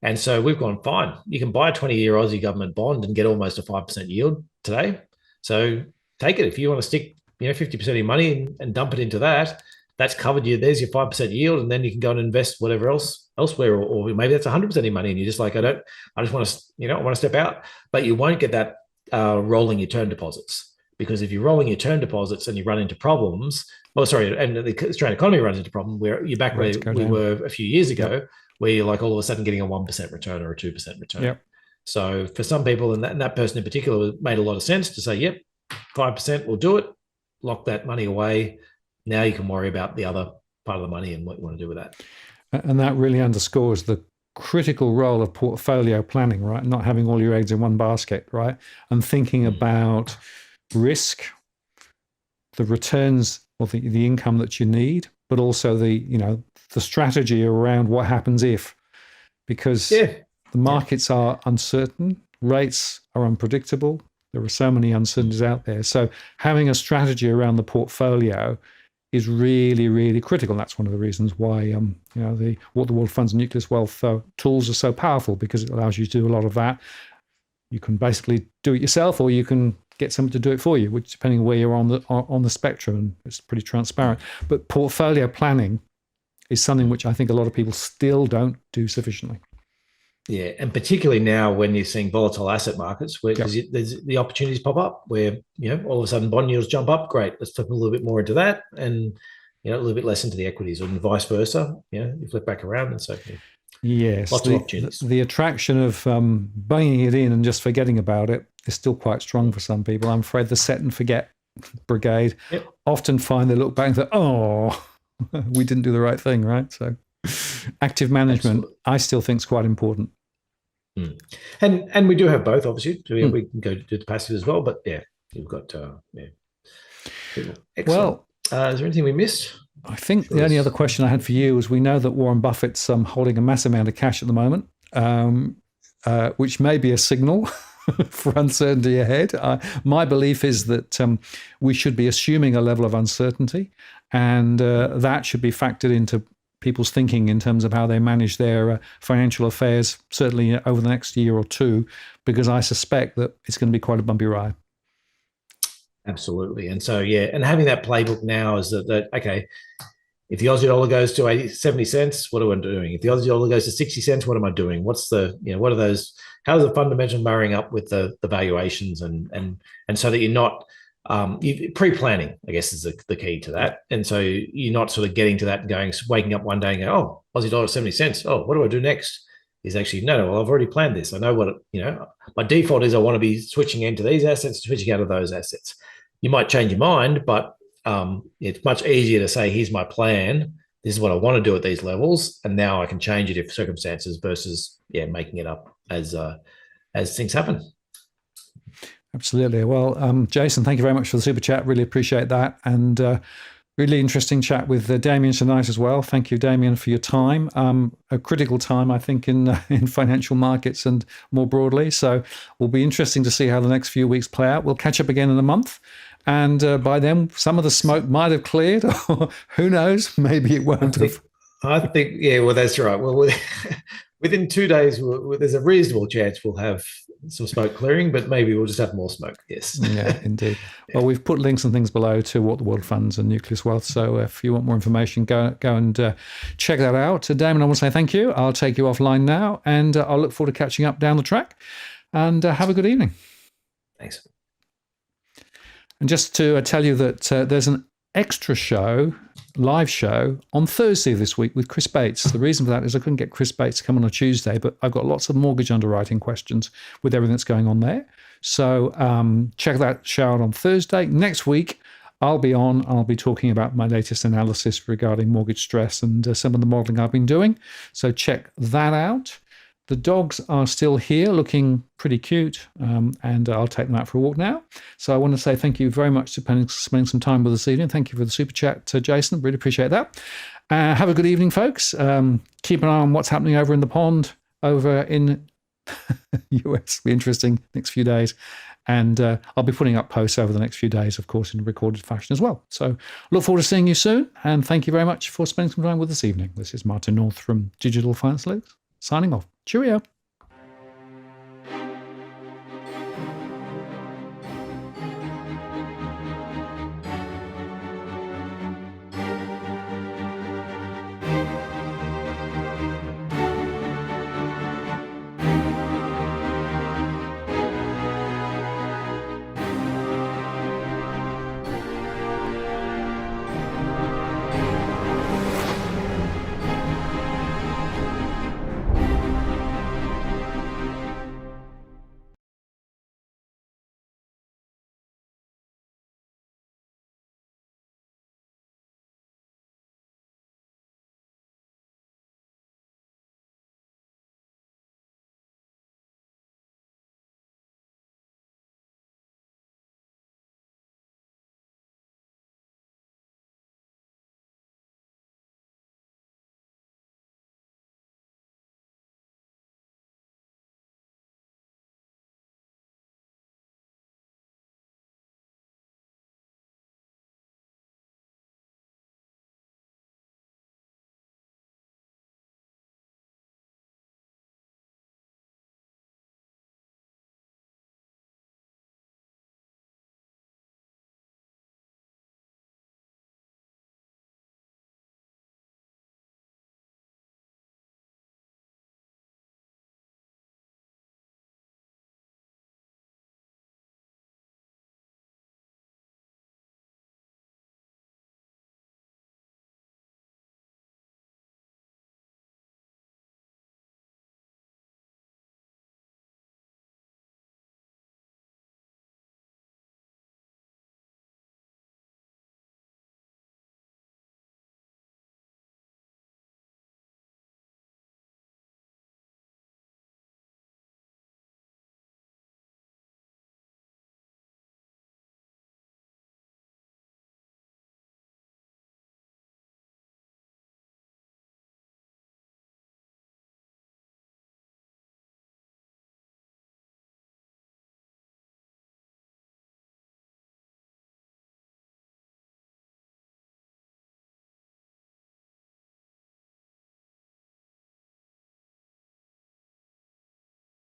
And so we've gone, fine. You can buy a 20-year Aussie government bond and get almost a 5% yield today. So take it. If you want to stick, 50% of your money and dump it into that, that's covered you. There's your 5% yield. And then you can go and invest whatever elsewhere, or maybe that's 100% of your money. And you're just like, I just want to, I want to step out, but you won't get that rolling your term deposits. Because if you're rolling your term deposits and you run into problems, and the Australian economy runs into problem where you're back where we were a few years ago, where you're like all of a sudden getting a 1% return or a 2% return. Yep. So for some people, and that person in particular, made a lot of sense to say, yep, 5% will do it, lock that money away. Now you can worry about the other part of the money and what you want to do with that. And that really underscores the critical role of portfolio planning, right? Not having all your eggs in one basket, right? And thinking about risk, the returns or the income that you need, but also the strategy around what happens if, because the markets are uncertain, rates are unpredictable. There are so many uncertainties out there. So having a strategy around the portfolio is really, really critical. And that's one of the reasons why the World Funds and Nucleus Wealth tools are so powerful, because it allows you to do a lot of that. You can basically do it yourself, or you can get someone to do it for you, which depending on where you're on the spectrum, and it's pretty transparent. But portfolio planning is something which I think a lot of people still don't do sufficiently. Yeah, and particularly now when you're seeing volatile asset markets, where there's the opportunities pop up, where all of a sudden bond yields jump up. Great, let's flip a little bit more into that, and a little bit less into the equities, and vice versa. You flip back around, and so yes, lots of opportunities. The attraction of banging it in and just forgetting about it is still quite strong for some people. I'm afraid the set and forget brigade often find they look back and think, oh, we didn't do the right thing, right? So active management, I still think, is quite important. And we do have both, obviously. So we can go do the passive as well, but you've got excellent. Well, is there anything we missed? I think the only other question I had for you was, we know that Warren Buffett's holding a massive amount of cash at the moment, which may be a signal for uncertainty ahead. My belief is that we should be assuming a level of uncertainty, and that should be factored into people's thinking in terms of how they manage their financial affairs, certainly over the next year or two, because I suspect that it's going to be quite a bumpy ride. Absolutely. And so, and having that playbook now is that okay, if the Aussie dollar goes to 70 cents, what am I doing? If the Aussie dollar goes to 60 cents, what am I doing? What's the, what are those, how's the fundamental marrying up with the valuations, and so that you're not, pre-planning, I guess, is the key to that. And so you're not sort of getting to that and waking up one day and going, oh, Aussie dollar 70 cents. Oh, what do I do next? Is actually, no, well, I've already planned this. I know what, my default is I want to be switching into these assets, switching out of those assets. You might change your mind, but it's much easier to say, here's my plan. This is what I want to do at these levels. And now I can change it if circumstances, versus, making it up as things happen. Absolutely. Well, Jason, thank you very much for the super chat. Really appreciate that. And really interesting chat with Damien tonight as well. Thank you, Damien, for your time. A critical time, I think, in financial markets and more broadly. So it'll be interesting to see how the next few weeks play out. We'll catch up again in a month. And by then, some of the smoke might have cleared. Or who knows? Maybe it won't have. I think, well, that's right. Well, within 2 days, there's a reasonable chance we'll have some smoke clearing, but maybe we'll just have more smoke. Yes. Yeah, indeed. Well, we've put links and things below to what the World Funds and Nucleus Wealth. So if you want more information, go and check that out. Damon, I want to say thank you. I'll take you offline now, and I'll look forward to catching up down the track. And have a good evening. Thanks. And just to tell you that there's an extra live show on Thursday this week with Chris Bates. The reason for that is I couldn't get Chris Bates to come on a Tuesday, but I've got lots of mortgage underwriting questions with everything that's going on there. So check that show out on Thursday. Next week, I'll be talking about my latest analysis regarding mortgage stress and some of the modeling I've been doing. So check that out. The dogs are still here, looking pretty cute, and I'll take them out for a walk now. So I want to say thank you very much for spending some time with us this evening. Thank you for the super chat, Jason. Really appreciate that. Have a good evening, folks. Keep an eye on what's happening over in the pond, over in US. Be interesting next few days. And I'll be putting up posts over the next few days, of course, in recorded fashion as well. So look forward to seeing you soon. And thank you very much for spending some time with us this evening. This is Martin North from Digital Finance League, signing off. Cheerio.